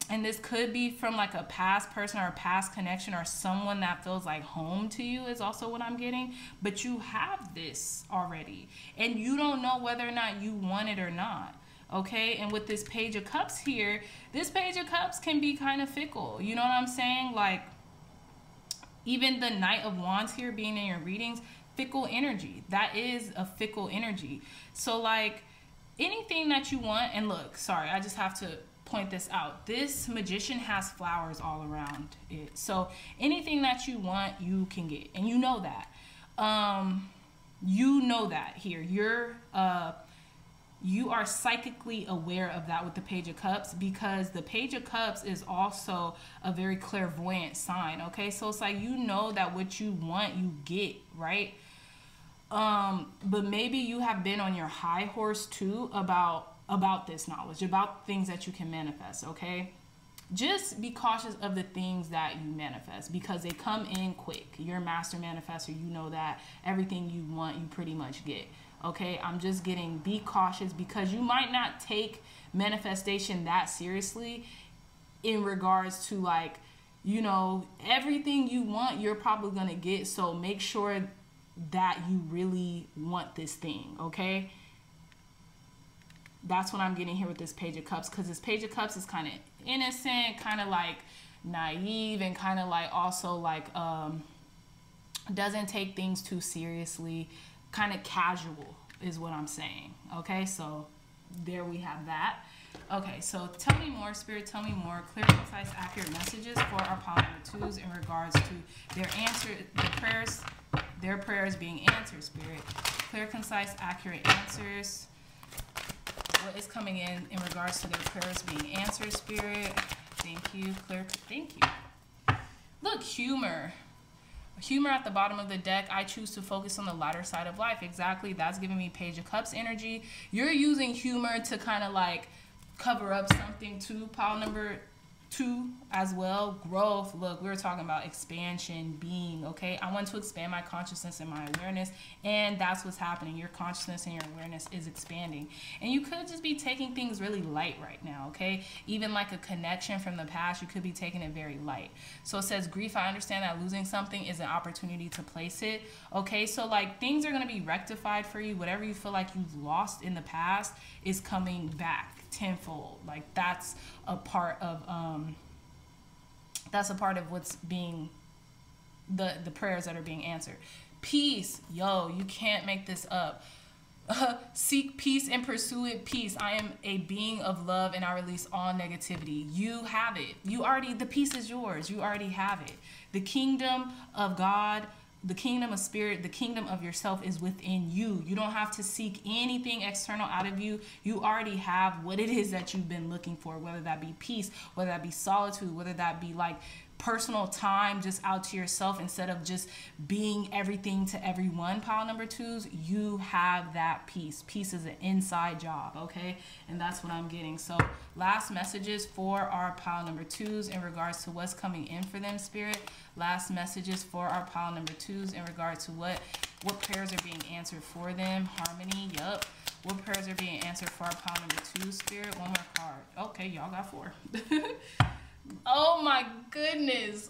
And this could be from like a past person or a past connection, or someone that feels like home to you is also what I'm getting. But you have this already, and you don't know whether or not you want it or not. Okay, and with this Page of Cups here, this Page of Cups can be kind of fickle. You know what I'm saying? Like even the Knight of Wands here being in your readings, fickle energy. That is a fickle energy. So like anything that you want, and look, sorry, I just have to point this out. This Magician has flowers all around it. So anything that you want, you can get. And you know that. You know that here. You are psychically aware of that with the Page of Cups, because the Page of Cups is also a very clairvoyant sign, okay? So it's like you know that what you want, you get, right? But maybe you have been on your high horse too about this knowledge, about things that you can manifest, okay? Just be cautious of the things that you manifest, because they come in quick. You're a master manifestor, you know that. Everything you want, you pretty much get. Okay, I'm just getting be cautious, because you might not take manifestation that seriously in regards to like, you know, everything you want, you're probably going to get. So make sure that you really want this thing, okay? That's what I'm getting here with this Page of Cups, because this Page of Cups is kind of innocent, kind of like naive, and kind of like also like doesn't take things too seriously. Kind of casual is what I'm saying. Okay, so there we have that. Okay, so tell me more, Spirit. Tell me more. Clear, concise, accurate messages for our pile number 2s in regards to their answer, their prayers being answered, Spirit. Clear, concise, accurate answers. What is coming in regards to their prayers being answered, Spirit? Thank you. Clear. Thank you. Look, humor. Humor at the bottom of the deck. I choose to focus on the lighter side of life. Exactly. That's giving me Page of Cups energy. You're using humor to kind of like cover up something too. Pile number 2 as well. Growth. Look, we were talking about expansion, being, okay? I want to expand my consciousness and my awareness, and that's what's happening. Your consciousness and your awareness is expanding. And you could just be taking things really light right now, okay? Even like a connection from the past, you could be taking it very light. So it says, grief, I understand that losing something is an opportunity to place it, okay? So like things are going to be rectified for you. Whatever you feel like you've lost in the past is coming back tenfold. Like that's a part of what's being the prayers that are being answered. Peace. Yo, you can't make this up. Seek peace and pursue it. Peace. I am a being of love, and I release all negativity. You have it. The peace is yours. You already have it. The kingdom of God, the kingdom of spirit, the kingdom of yourself is within you. You don't have to seek anything external out of you. You already have what it is that you've been looking for, whether that be peace, whether that be solitude, whether that be like personal time just out to yourself instead of just being everything to everyone. Pile number 2s, you have that peace. Peace is an inside job, okay? And that's what I'm getting. So last messages for our pile number 2s in regards to what's coming in for them, Spirit. Last messages for our pile number 2s in regards to what prayers are being answered for them. Harmony, yup. What prayers are being answered for our pile number 2, Spirit? One more card. Okay, y'all got 4. Oh my goodness.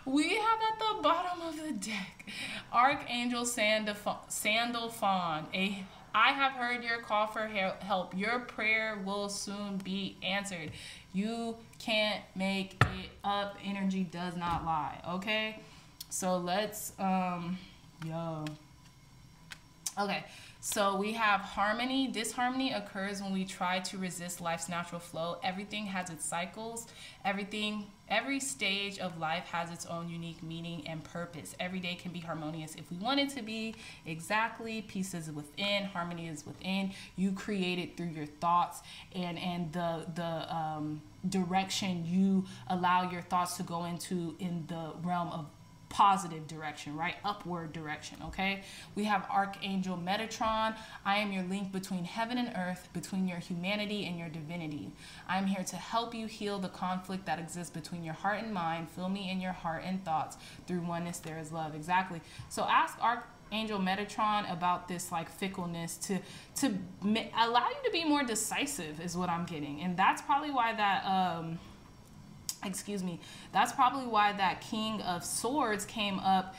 We have at the bottom of the deck Archangel Sandalphon, a I have heard your call for help. Your prayer will soon be answered. You can't make it up. Energy does not lie. Okay? So let's Okay, so we have harmony. Disharmony occurs when we try to resist life's natural flow. Everything has its cycles. Every stage of life has its own unique meaning and purpose. Every day can be harmonious if we want it to be. Exactly. Peace is within. Harmony is within. You create it through your thoughts and the direction you allow your thoughts to go into in the realm of positive direction, right? Upward direction, okay? We have Archangel Metatron. I am your link between heaven and earth, between your humanity and your divinity. I'm here to help you heal the conflict that exists between your heart and mind. Fill me in your heart and thoughts. Through oneness, there is love. Exactly. So ask Archangel Metatron about this like fickleness to allow you to be more decisive is what I'm getting. And that's probably why that that's probably why that King of Swords came up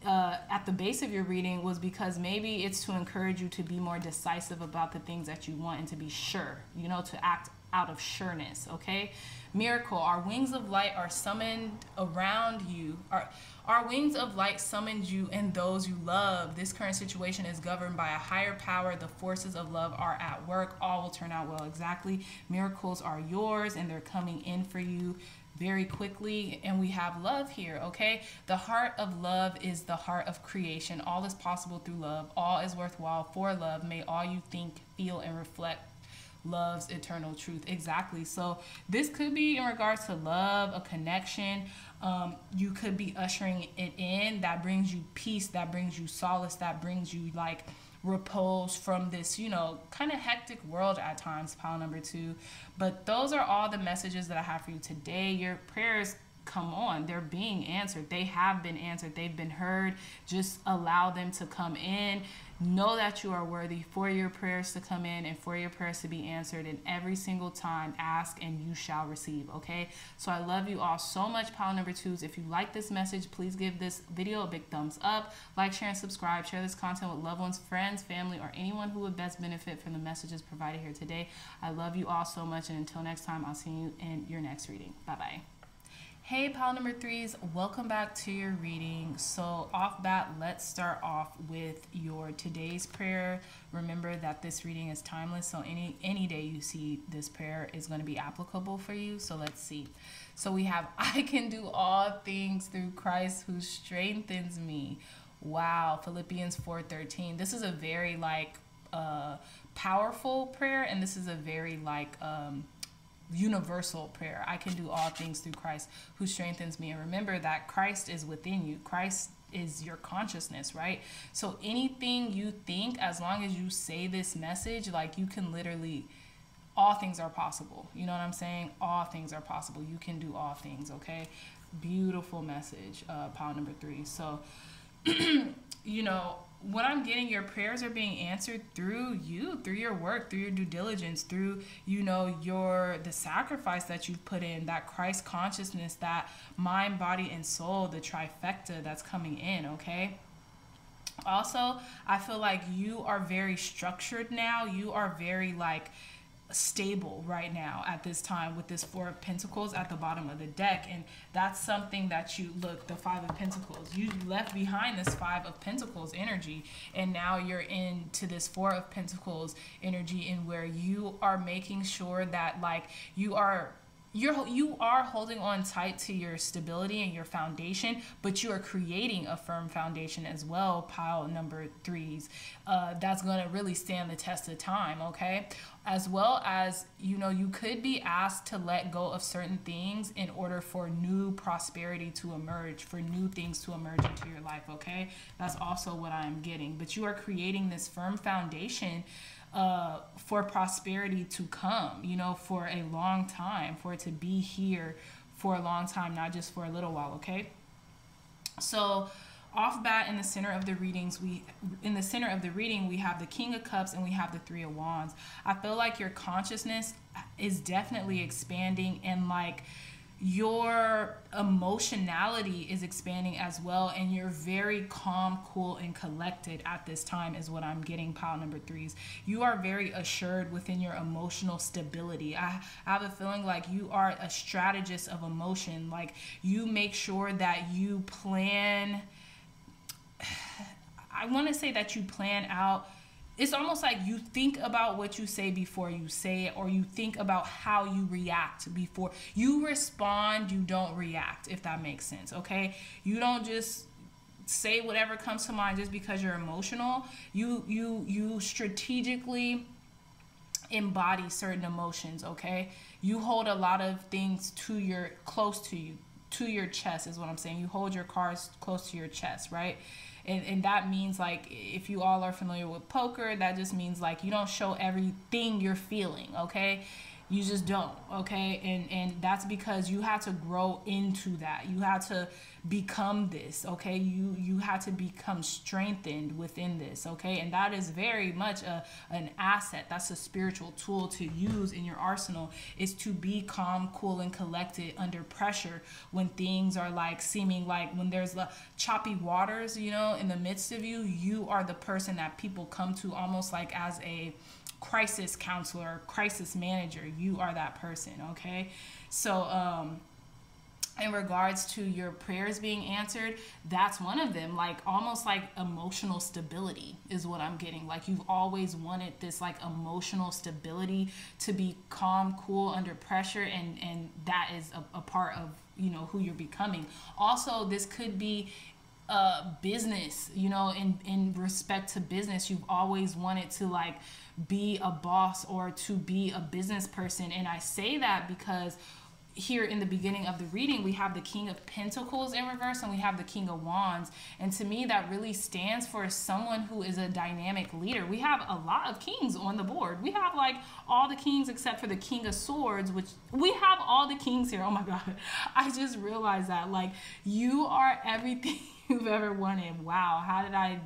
at the base of your reading, was because maybe it's to encourage you to be more decisive about the things that you want and to be sure, you know, to act out of sureness, okay? Miracle, our wings of light are summoned around you. Our wings of light summoned you and those you love. This current situation is governed by a higher power. The forces of love are at work. All will turn out well. Exactly. Miracles are yours and they're coming in for you very quickly. And we have love here, okay? The heart of love is the heart of creation. All is possible through love. All is worthwhile for love. May all you think, feel, and reflect love's eternal truth. Exactly. So this could be in regards to love, a connection. You could be ushering it in. That brings you peace. That brings you solace. That brings you like repose from this, you know, kind of hectic world at times, pile number 2. But those are all the messages that I have for you today. Your prayers, come on, they're being answered. They have been answered. They've been heard. Just allow them to come in. Know that you are worthy for your prayers to come in and for your prayers to be answered. And every single time, ask and you shall receive, okay? So I love you all so much, pile number 2s. If you like this message, please give this video a big thumbs up. Like, share, and subscribe. Share this content with loved ones, friends, family, or anyone who would best benefit from the messages provided here today. I love you all so much. And until next time, I'll see you in your next reading. Bye-bye. Hey, pile number 3s, welcome back to your reading. So off bat, let's start off with your today's prayer. Remember that this reading is timeless, so any day you see this prayer is going to be applicable for you. So let's see. So we have, I can do all things through Christ who strengthens me. Wow, Philippians 4:13. This is a very like powerful prayer, and this is a very like universal prayer. I can do all things through Christ who strengthens me. And remember that Christ is within you. Christ is your consciousness, right? So anything you think, as long as you say this message, like you can literally, all things are possible. You know what I'm saying? All things are possible. You can do all things, okay? Beautiful message, pile number 3. So, you know, what I'm getting, your prayers are being answered through you, through your work, through your due diligence, through, you know, the sacrifice that you've put in, that Christ consciousness, that mind, body, and soul, the trifecta that's coming in, okay? Also, I feel like you are very structured now. You are very like stable right now at this time with this 4 of Pentacles at the bottom of the deck. And that's something that you look, the 5 of Pentacles, you left behind this 5 of Pentacles energy, and now you're into this 4 of Pentacles energy, in where you are making sure that like you are holding on tight to your stability and your foundation, but you are creating a firm foundation as well, pile number 3s, that's going to really stand the test of time, okay? As well as, you know, you could be asked to let go of certain things in order for new prosperity to emerge, for new things to emerge into your life, okay? That's also what I'm getting. But you are creating this firm foundation for prosperity to come, you know, for a long time, for it to be here for a long time, not just for a little while, okay? So off bat, in the center of the reading, we have the King of Cups and we have the 3 of Wands. I feel like your consciousness is definitely expanding, and like your emotionality is expanding as well, and you're very calm, cool, and collected at this time is what I'm getting, pile number threes. You are very assured within your emotional stability. I have a feeling like you are a strategist of emotion. Like, you make sure that you plan, I want to say that you plan out. It's almost like you think about what you say before you say it, or you think about how you react before you respond. You don't react, if that makes sense. Okay, you don't just say whatever comes to mind just because you're emotional. You strategically embody certain emotions. Okay, you hold a lot of things close to you, to your chest is what I'm saying. You hold your cards close to your chest, right? And that means, like, if you all are familiar with poker, that just means, like, you don't show everything you're feeling, okay? You just don't, okay? And that's because you had to grow into that. You had to become this, okay? You had to become strengthened within this, okay? And that is very much an asset. That's a spiritual tool to use in your arsenal, is to be calm, cool, and collected under pressure when things are like seeming like, when there's choppy waters, you know, in the midst of you. You are the person that people come to almost like as a crisis counselor, crisis manager. You are that person, okay? So in regards to your prayers being answered, that's one of them. Like, almost like emotional stability is what I'm getting. Like, you've always wanted this, like, emotional stability, to be calm, cool under pressure, and that is a part of, you know, who you're becoming. Also, this could be business, you know, in respect to business. You've always wanted to, like, be a boss or to be a business person. And I say that because here in the beginning of the reading, we have the King of Pentacles in reverse, and we have the King of Wands. And to me, that really stands for someone who is a dynamic leader. We have a lot of kings on the board. We have, like, all the kings except for the King of Swords, which we have all the kings here. Oh my God. I just realized that, like, you are everything you've ever wanted. Wow. How did I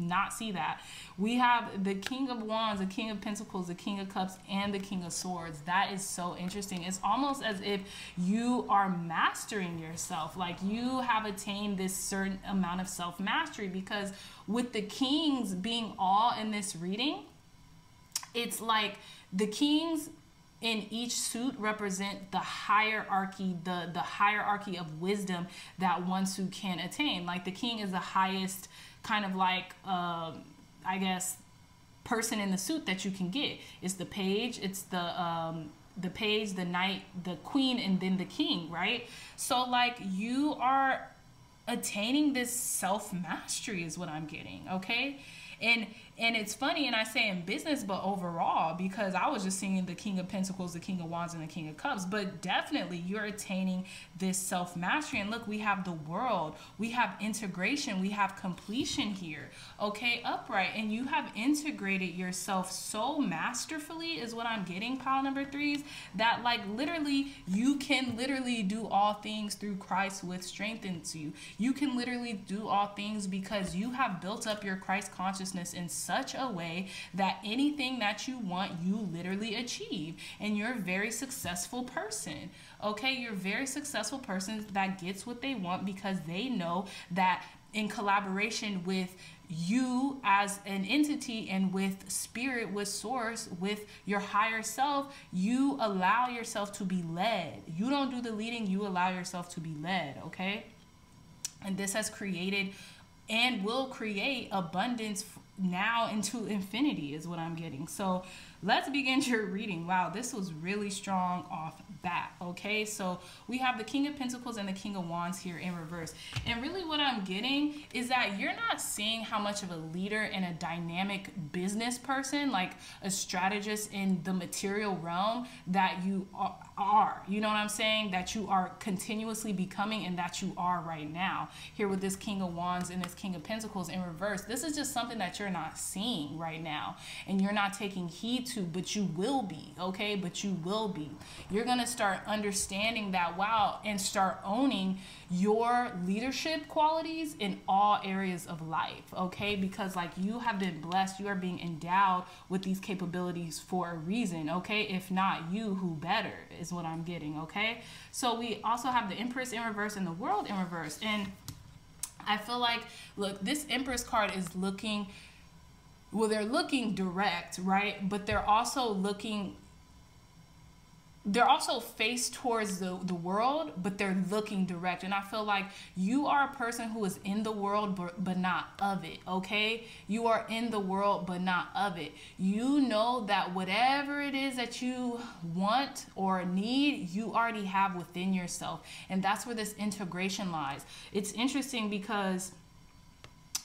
not see that? We have the King of Wands, the King of Pentacles, the King of Cups, and the King of Swords. That is so interesting. It's almost as if you are mastering yourself. Like, you have attained this certain amount of self-mastery, because with the kings being all in this reading, it's like the kings in each suit represent the hierarchy, the hierarchy of wisdom that one suit can attain. Like, the king is the highest kind of like, I guess, person in the suit that you can get. It's the page, it's the page, the knight, the queen, and then the king, right? So, like, you are attaining this self-mastery is what I'm getting, okay? And it's funny, and I say in business, but overall, because I was just seeing the King of Pentacles, the King of Wands, and the King of Cups, but definitely you're attaining this self-mastery. And look, we have the World, we have integration, we have completion here, okay, upright, and you have integrated yourself so masterfully is what I'm getting, pile number threes, that, like, literally, you can literally do all things through Christ which strengthens you. You can literally do all things because you have built up your Christ consciousness in such a way that anything that you want, you literally achieve. And you're a very successful person, okay? You're a very successful person that gets what they want because they know that in collaboration with you as an entity and with spirit, with source, with your higher self, you allow yourself to be led. You don't do the leading, you allow yourself to be led, okay? And this has created and will create abundance now into infinity is what I'm getting. So let's begin your reading. Wow, this was really strong off bat, okay? So we have the King of Pentacles and the King of Wands here in reverse. And really what I'm getting is that you're not seeing how much of a leader and a dynamic business person, like a strategist in the material realm that you are. You know what I'm saying? That you are continuously becoming and that you are right now. Here with this King of Wands and this King of Pentacles in reverse, this is just something that you're not seeing right now. And you're not taking heed to, but you will be, okay? But you will be. You're going to start understanding that, wow, and start owning your leadership qualities in all areas of life, okay? Because like you have been blessed, you are being endowed with these capabilities for a reason, okay? If not you, who better is what I'm getting, okay? So we also have the Empress in reverse and the World in reverse. And I feel like, look, this Empress card is looking, well, they're looking direct, right? But they're also faced towards the world, but they're looking direct. And I feel like you are a person who is in the world, but not of it, okay? You are in the world, but not of it. You know that whatever it is that you want or need, you already have within yourself. And that's where this integration lies. It's interesting because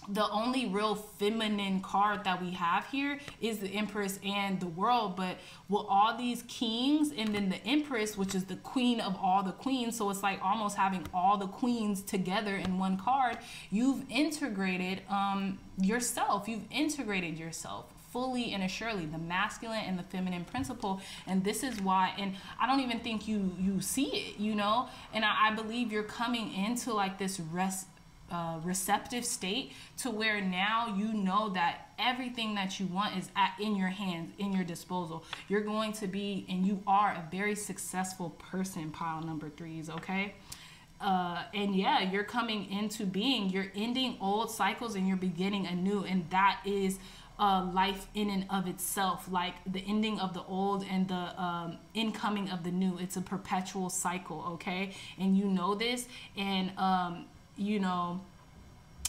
the only real feminine card that we have here is the Empress and the World, but with all these kings and then the Empress, which is the queen of all the queens, so it's like almost having all the queens together in one card. You've integrated yourself. You've integrated yourself fully and assuredly, the masculine and the feminine principle. And this is why, and I don't even think you see it, you know, and I believe you're coming into like this receptive state to where now you know that everything that you want is in your hands, in your disposal. You're going to be, and you are a very successful person, pile number 3s, okay? And yeah, you're coming into being, you're ending old cycles and you're beginning anew, and that is life in and of itself, like the ending of the old and the incoming of the new. It's a perpetual cycle, okay? And you know this, and you know,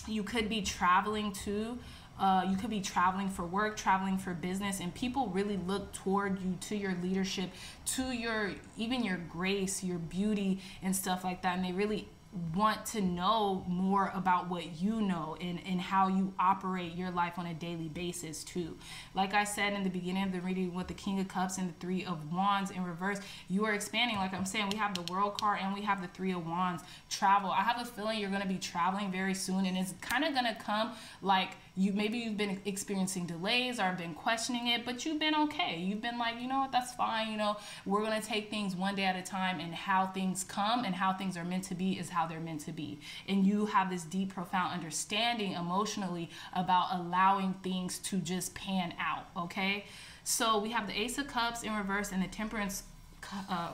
you could be traveling too. You could be traveling for work, traveling for business, and people really look toward you, to your leadership, to your, even your grace, your beauty and stuff like that. And they really want to know more about what you know and how you operate your life on a daily basis too. Like I said in the beginning of the reading with the King of Cups and the Three of Wands in reverse, you are expanding. Like I'm saying, we have the World card and we have the Three of Wands. Travel. I have a feeling you're going to be traveling very soon, and it's kind of going to come like maybe you've been experiencing delays or been questioning it, but you've been okay. You've been like, you know what, that's fine. You know, we're going to take things one day at a time, and how things come and how things are meant to be is how they're meant to be. And you have this deep, profound understanding emotionally about allowing things to just pan out, okay? So we have the Ace of Cups in reverse and the Temperance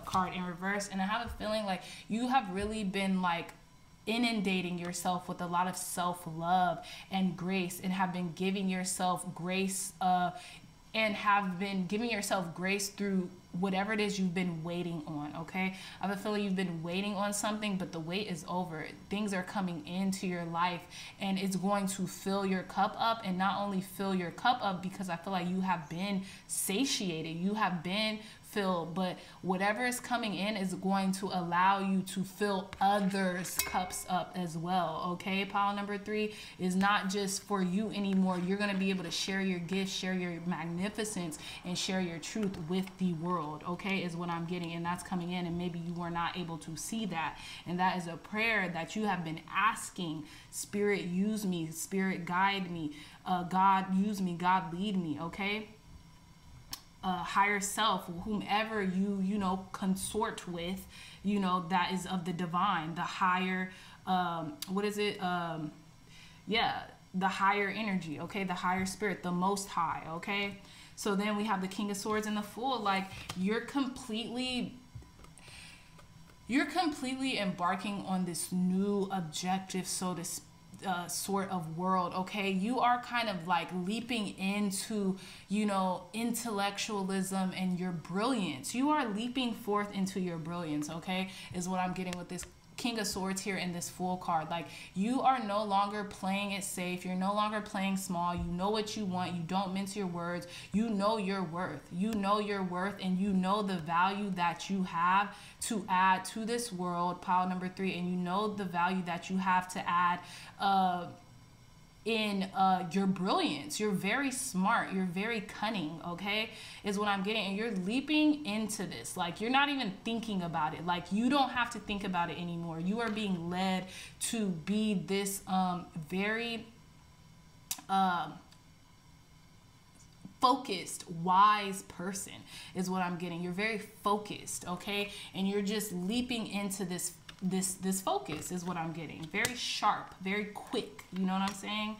card in reverse, and I have a feeling like you have really been like inundating yourself with a lot of self-love and grace, and have been giving yourself grace through whatever it is you've been waiting on, okay? I have a feeling you've been waiting on something, but the wait is over. Things are coming into your life, and it's going to fill your cup up. And not only fill your cup up, because I feel like you have been satiated, you have been filled, but whatever is coming in is going to allow you to fill others' cups up as well, okay? Pile number 3 is not just for you anymore. You're going to be able to share your gifts, share your magnificence, and share your truth with the world, okay, is what I'm getting. And that's coming in, and maybe you were not able to see that, and that is a prayer that you have been asking. Spirit, use me. Spirit, guide me. God, use me. God, lead me, okay? Higher self, whomever you know consort with, you know, that is of the divine, the higher the higher energy, okay, the higher spirit, the most high, okay? So then we have the King of Swords and the Fool. Like you're completely embarking on this new objective, so to speak, sort of world, okay? You are kind of like leaping into, you know, intellectualism and your brilliance. You are leaping forth into your brilliance, okay, is what I'm getting with this King of Swords here in this Fool card. Like you are no longer playing it safe. You're no longer playing small. You know what you want. You don't mince your words. You know your worth. You know your worth, and you know the value that you have to add to this world, pile number 3, and you know the value that you have to add in your brilliance. You're very smart. You're very cunning, okay, is what I'm getting. And you're leaping into this. Like you're not even thinking about it. Like you don't have to think about it anymore. You are being led to be this very focused, wise person is what I'm getting. You're very focused, okay? And you're just leaping into this focus is what I'm getting. Very sharp, very quick. You know what I'm saying?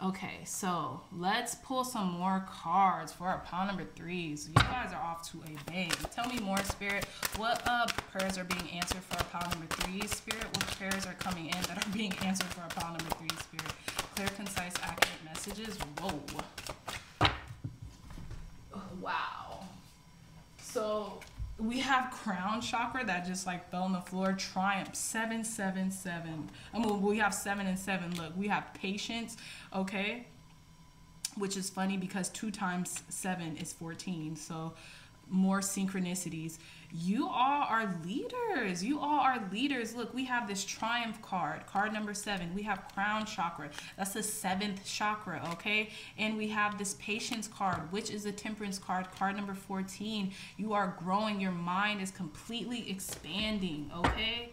Okay, so let's pull some more cards for our pile number 3s. You guys are off to a bang. Tell me more, Spirit. What prayers are being answered for our pile number 3s, Spirit? What prayers are coming in that are being answered for our pile number 3s, Spirit? Clear, concise, accurate messages. Whoa. Wow. So we have crown chakra that just like fell on the floor. Triumph 777. I mean, we have 7 and 7. Look, we have patience, okay, which is funny because 2 times 7 is 14. So more synchronicities. You all are leaders. You all are leaders. Look, we have this triumph card, card number 7. We have crown chakra. That's the 7th chakra, okay? And we have this patience card, which is the temperance card, card number 14. You are growing. Your mind is completely expanding, okay?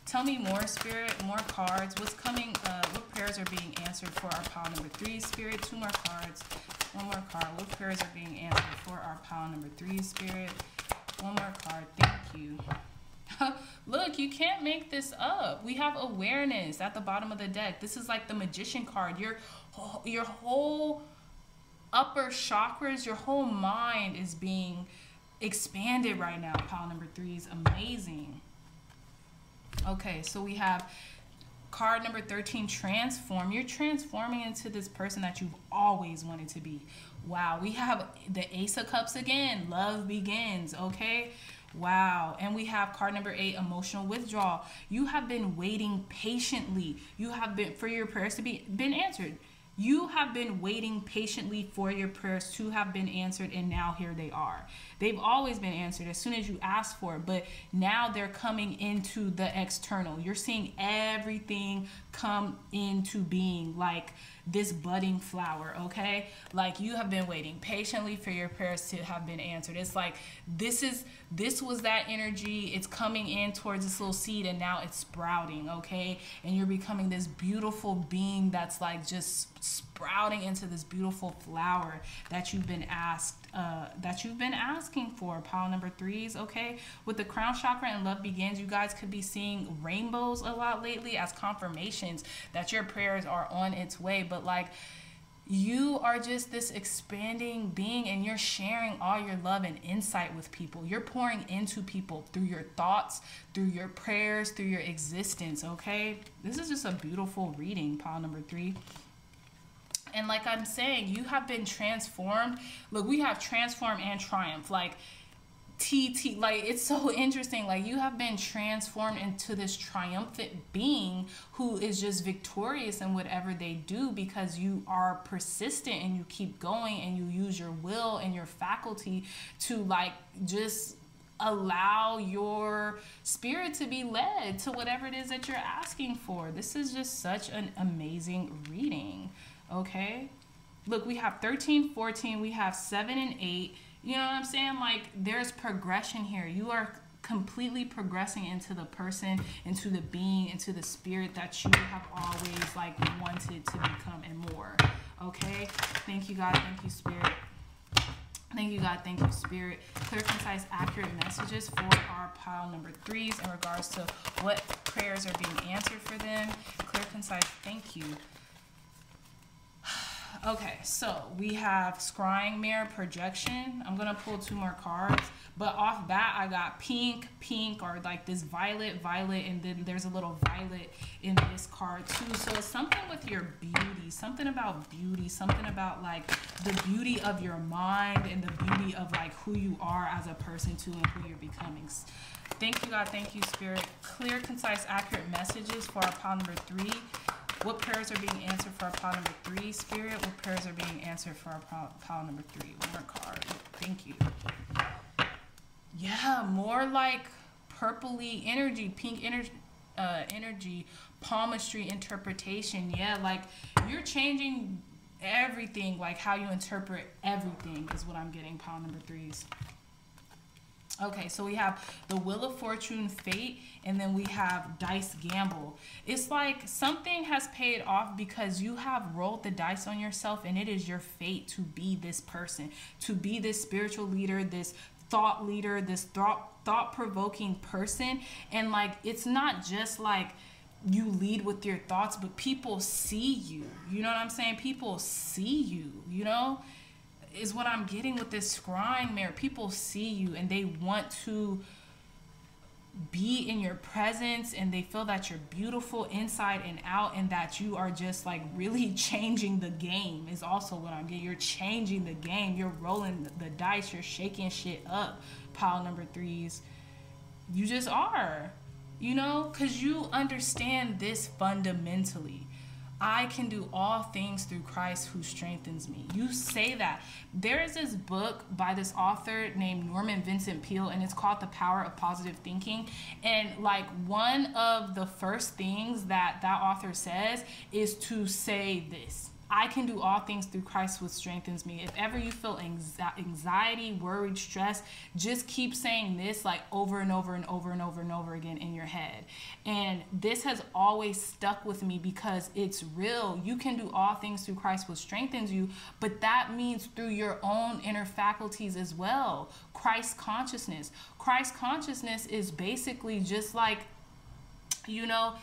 Tell me more, Spirit, more cards. What's coming? What prayers are being answered for our pile number 3, Spirit? 2 more cards. 1 more card. What prayers are being answered for our pile number 3, Spirit? 1 more card. Thank you. Look, you can't make this up. We have awareness at the bottom of the deck. This is like the magician card. Your whole upper chakras, your whole mind is being expanded right now. Pile number 3 is amazing. Okay, so we have card number 13, transform. You're transforming into this person that you've always wanted to be. Wow, we have the Ace of Cups again. Love begins, okay? Wow. And we have card number 8, emotional withdrawal. You have been waiting patiently. You have been for your prayers to been answered. You have been waiting patiently for your prayers to have been answered, and now here they are. They've always been answered as soon as you ask for it, but now they're coming into the external. You're seeing everything come into being like this budding flower, okay? Like you have been waiting patiently for your prayers to have been answered. It's like this was that energy. It's coming in towards this little seed, and now it's sprouting, okay? And you're becoming this beautiful being that's like just sprouting into this beautiful flower that you've been asking for. Pile number 3s, okay? With the crown chakra and love begins, you guys could be seeing rainbows a lot lately as confirmations that your prayers are on its way. But like, you are just this expanding being, and you're sharing all your love and insight with people. You're pouring into people through your thoughts, through your prayers, through your existence, okay? This is just a beautiful reading, pile number 3. And like I'm saying, you have been transformed. Look, we have transform and triumph. Like like it's so interesting. Like you have been transformed into this triumphant being who is just victorious in whatever they do, because you are persistent and you keep going and you use your will and your faculty to like just allow your spirit to be led to whatever it is that you're asking for. This is just such an amazing reading. Okay, look, we have 13, 14, we have 7 and 8. You know what I'm saying? Like there's progression here. You are completely progressing into the person, into the being, into the spirit that you have always like wanted to become and more. Okay, thank you, God. Thank you, Spirit. Thank you, God. Thank you, Spirit. Clear, concise, accurate messages for our pile number 3s in regards to what prayers are being answered for them. Clear, concise. Thank you. Okay, so we have scrying mirror projection. I'm gonna pull 2 more cards, but off bat I got pink, or like this violet, and then there's a little violet in this card too. So it's something with your beauty, something about beauty, something about like the beauty of your mind and the beauty of like who you are as a person too, and who you're becoming. Thank you, God. Thank you, Spirit. Clear, concise, accurate messages for our pile number 3. What prayers are being answered for our pile number 3, Spirit? What prayers are being answered for our pile number 3? 1 more card. Thank you. Yeah, more like purpley energy, pink energy, palmistry interpretation. Yeah, like you're changing everything, like how you interpret everything is what I'm getting, pile number 3s. Okay, so we have the Wheel of Fortune, Fate, and then we have Dice Gamble. It's like something has paid off because you have rolled the dice on yourself, and it is your fate to be this person, to be this spiritual leader, this thought leader, this thought-provoking person. And like, it's not just like you lead with your thoughts, but people see you. You know what I'm saying? People see you, you know? Is what I'm getting with this scrying mirror. People see you and they want to be in your presence, and they feel that you're beautiful inside and out, and that you are just like really changing the game is also what I'm getting. You're changing the game. You're rolling the dice. You're shaking shit up, pile number 3s. You just are, you know, because you understand this fundamentally. I can do all things through Christ who strengthens me. You say that. There is this book by this author named Norman Vincent Peale, and it's called The Power of Positive Thinking. And like, one of the first things that author says is to say this: I can do all things through Christ who strengthens me. If ever you feel anxiety, worried, stress, just keep saying this like over and over and over and over and over again in your head. And this has always stuck with me because it's real. You can do all things through Christ who strengthens you, but that means through your own inner faculties as well. Christ consciousness. Christ consciousness is basically just like, you know,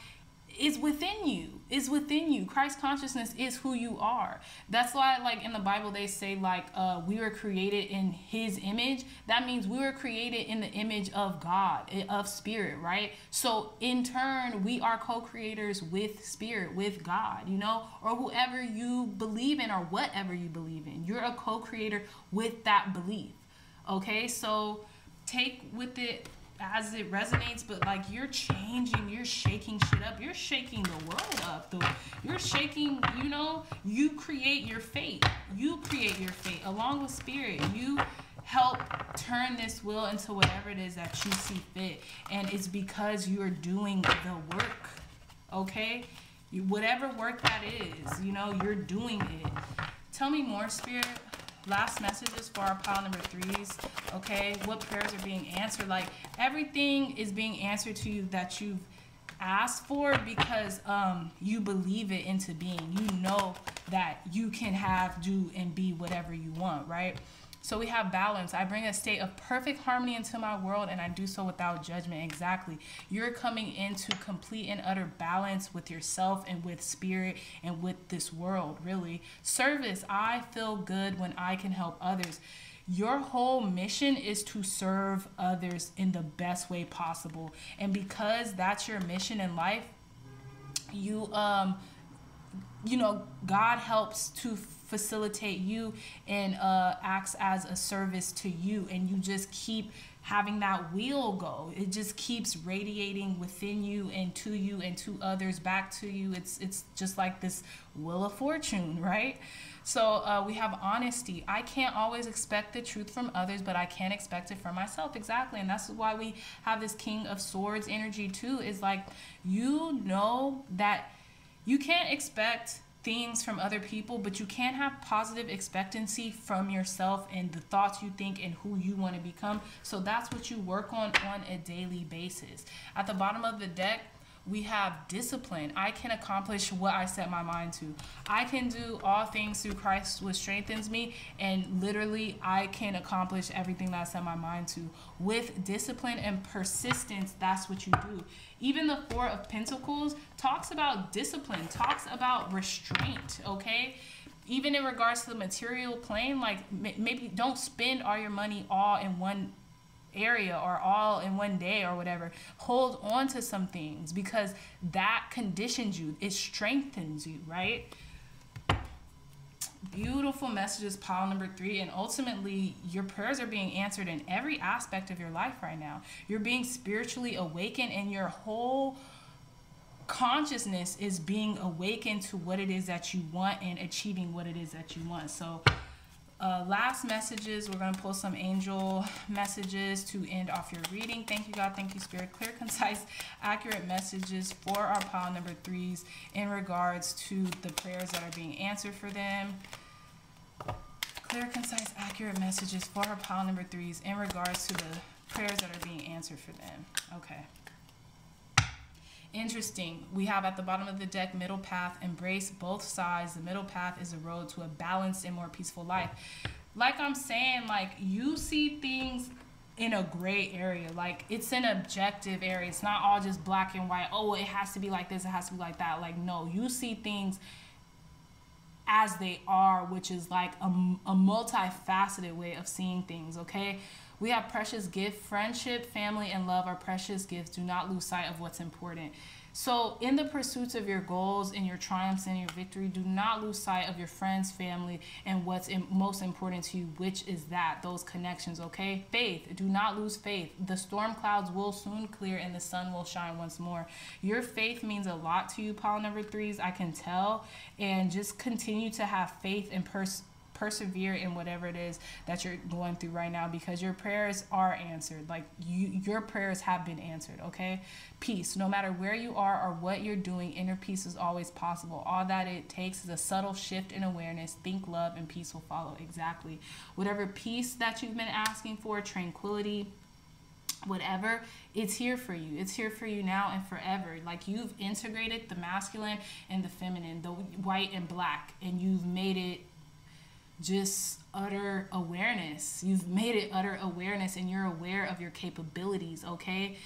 is within you. Is within you. Christ consciousness is who you are. That's why, like, in the Bible they say like we were created in his image. That means we were created in the image of God, of spirit, right? So in turn, we are co-creators with spirit, with God, you know, or whoever you believe in or whatever you believe in. You're a co-creator with that belief. Okay, so take with it as it resonates, but like, you're changing, you're shaking shit up, you're shaking the world up, though. You're shaking, you know, you create your fate. You create your fate along with spirit. You help turn this wheel into whatever it is that you see fit, and it's because you're doing the work. Okay, whatever work that is, you know, you're doing it. Tell me more, spirit. Last messages for our pile number 3s. Okay, what prayers are being answered? Like, everything is being answered to you that you've asked for, because you believe it into being. You know that you can have, do, and be whatever you want, right? So we have balance. I bring a state of perfect harmony into my world, and I do so without judgment. Exactly. You're coming into complete and utter balance with yourself and with spirit and with this world, really. Service. I feel good when I can help others. Your whole mission is to serve others in the best way possible. And because that's your mission in life, you know, God helps to facilitate you and acts as a service to you, and you just keep having that wheel go. It just keeps radiating within you and to others, back to you. It's just like this Wheel of Fortune, right? So we have honesty. I can't always expect the truth from others, but I can expect it from myself. Exactly. And that's why we have this King of Swords energy too, is like, you know that you can't expect things from other people, but you can have positive expectancy from yourself and the thoughts you think and who you want to become. So that's what you work on a daily basis. At the bottom of the deck, we have discipline. I can accomplish what I set my mind to. I can do all things through Christ which strengthens me, and literally I can accomplish everything that I set my mind to. With discipline and persistence, that's what you do. Even the Four of Pentacles talks about discipline, talks about restraint, okay? Even in regards to the material plane, like maybe don't spend all your money all in one area or all in one day or whatever. Hold on to some things, because that conditions you. It strengthens you, right? Beautiful messages, pile number 3. And ultimately, your prayers are being answered in every aspect of your life right now. You're being spiritually awakened, and your whole consciousness is being awakened to what it is that you want and achieving what it is that you want. So last messages, we're going to pull some angel messages to end off your reading. Thank you, God. Thank you, Spirit. Clear, concise, accurate messages for our pile number 3s in regards to the prayers that are being answered for them. Clear, concise, accurate messages for our pile number 3s in regards to the prayers that are being answered for them. Okay. Interesting. We have at the bottom of the deck, middle path, embrace both sides. The middle path is a road to a balanced and more peaceful life. Like I'm saying, like, you see things in a gray area. Like, it's an objective area. It's not all just black and white. Oh, it has to be like this, it has to be like that. Like, no, you see things as they are, which is like a multifaceted way of seeing things. Okay, we have precious gift. Friendship, family, and love are precious gifts. Do not lose sight of what's important. So in the pursuits of your goals and your triumphs and your victory, do not lose sight of your friends, family, and what's most important to you, which is those connections. Okay, faith. Do not lose faith. The storm clouds will soon clear and the sun will shine once more. Your faith means a lot to you, pile number 3s, I can tell. And just continue to have faith and persevere in whatever it is that you're going through right now, because your prayers are answered. Like, your prayers have been answered. Okay, peace. No matter where you are or what you're doing, inner peace is always possible. All that it takes is a subtle shift in awareness. Think love and peace will follow. Exactly. Whatever peace that you've been asking for, tranquility, whatever, it's here for you. It's here for you now and forever. Like, you've integrated the masculine and the feminine, the white and black, and you've made it just utter awareness. You've made it utter awareness, and you're aware of your capabilities. Okay,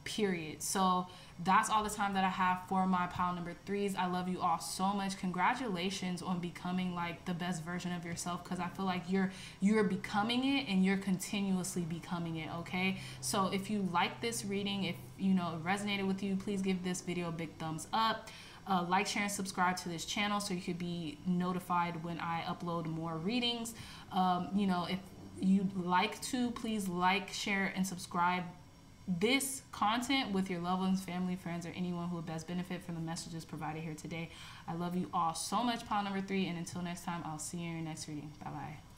period. So that's all the time that I have for my pile number 3s. I love you all so much. Congratulations on becoming like the best version of yourself, because I feel like you're becoming it, and you're continuously becoming it. Okay, so if you like this reading, if you know it resonated with you, please give this video a big thumbs up. Like, share, and subscribe to this channel so you could be notified when I upload more readings. You know, if you'd like to, please like, share, and subscribe this content with your loved ones, family, friends, or anyone who would best benefit from the messages provided here today. I love you all so much, pile number 3, and until next time, I'll see you in your next reading. Bye-bye.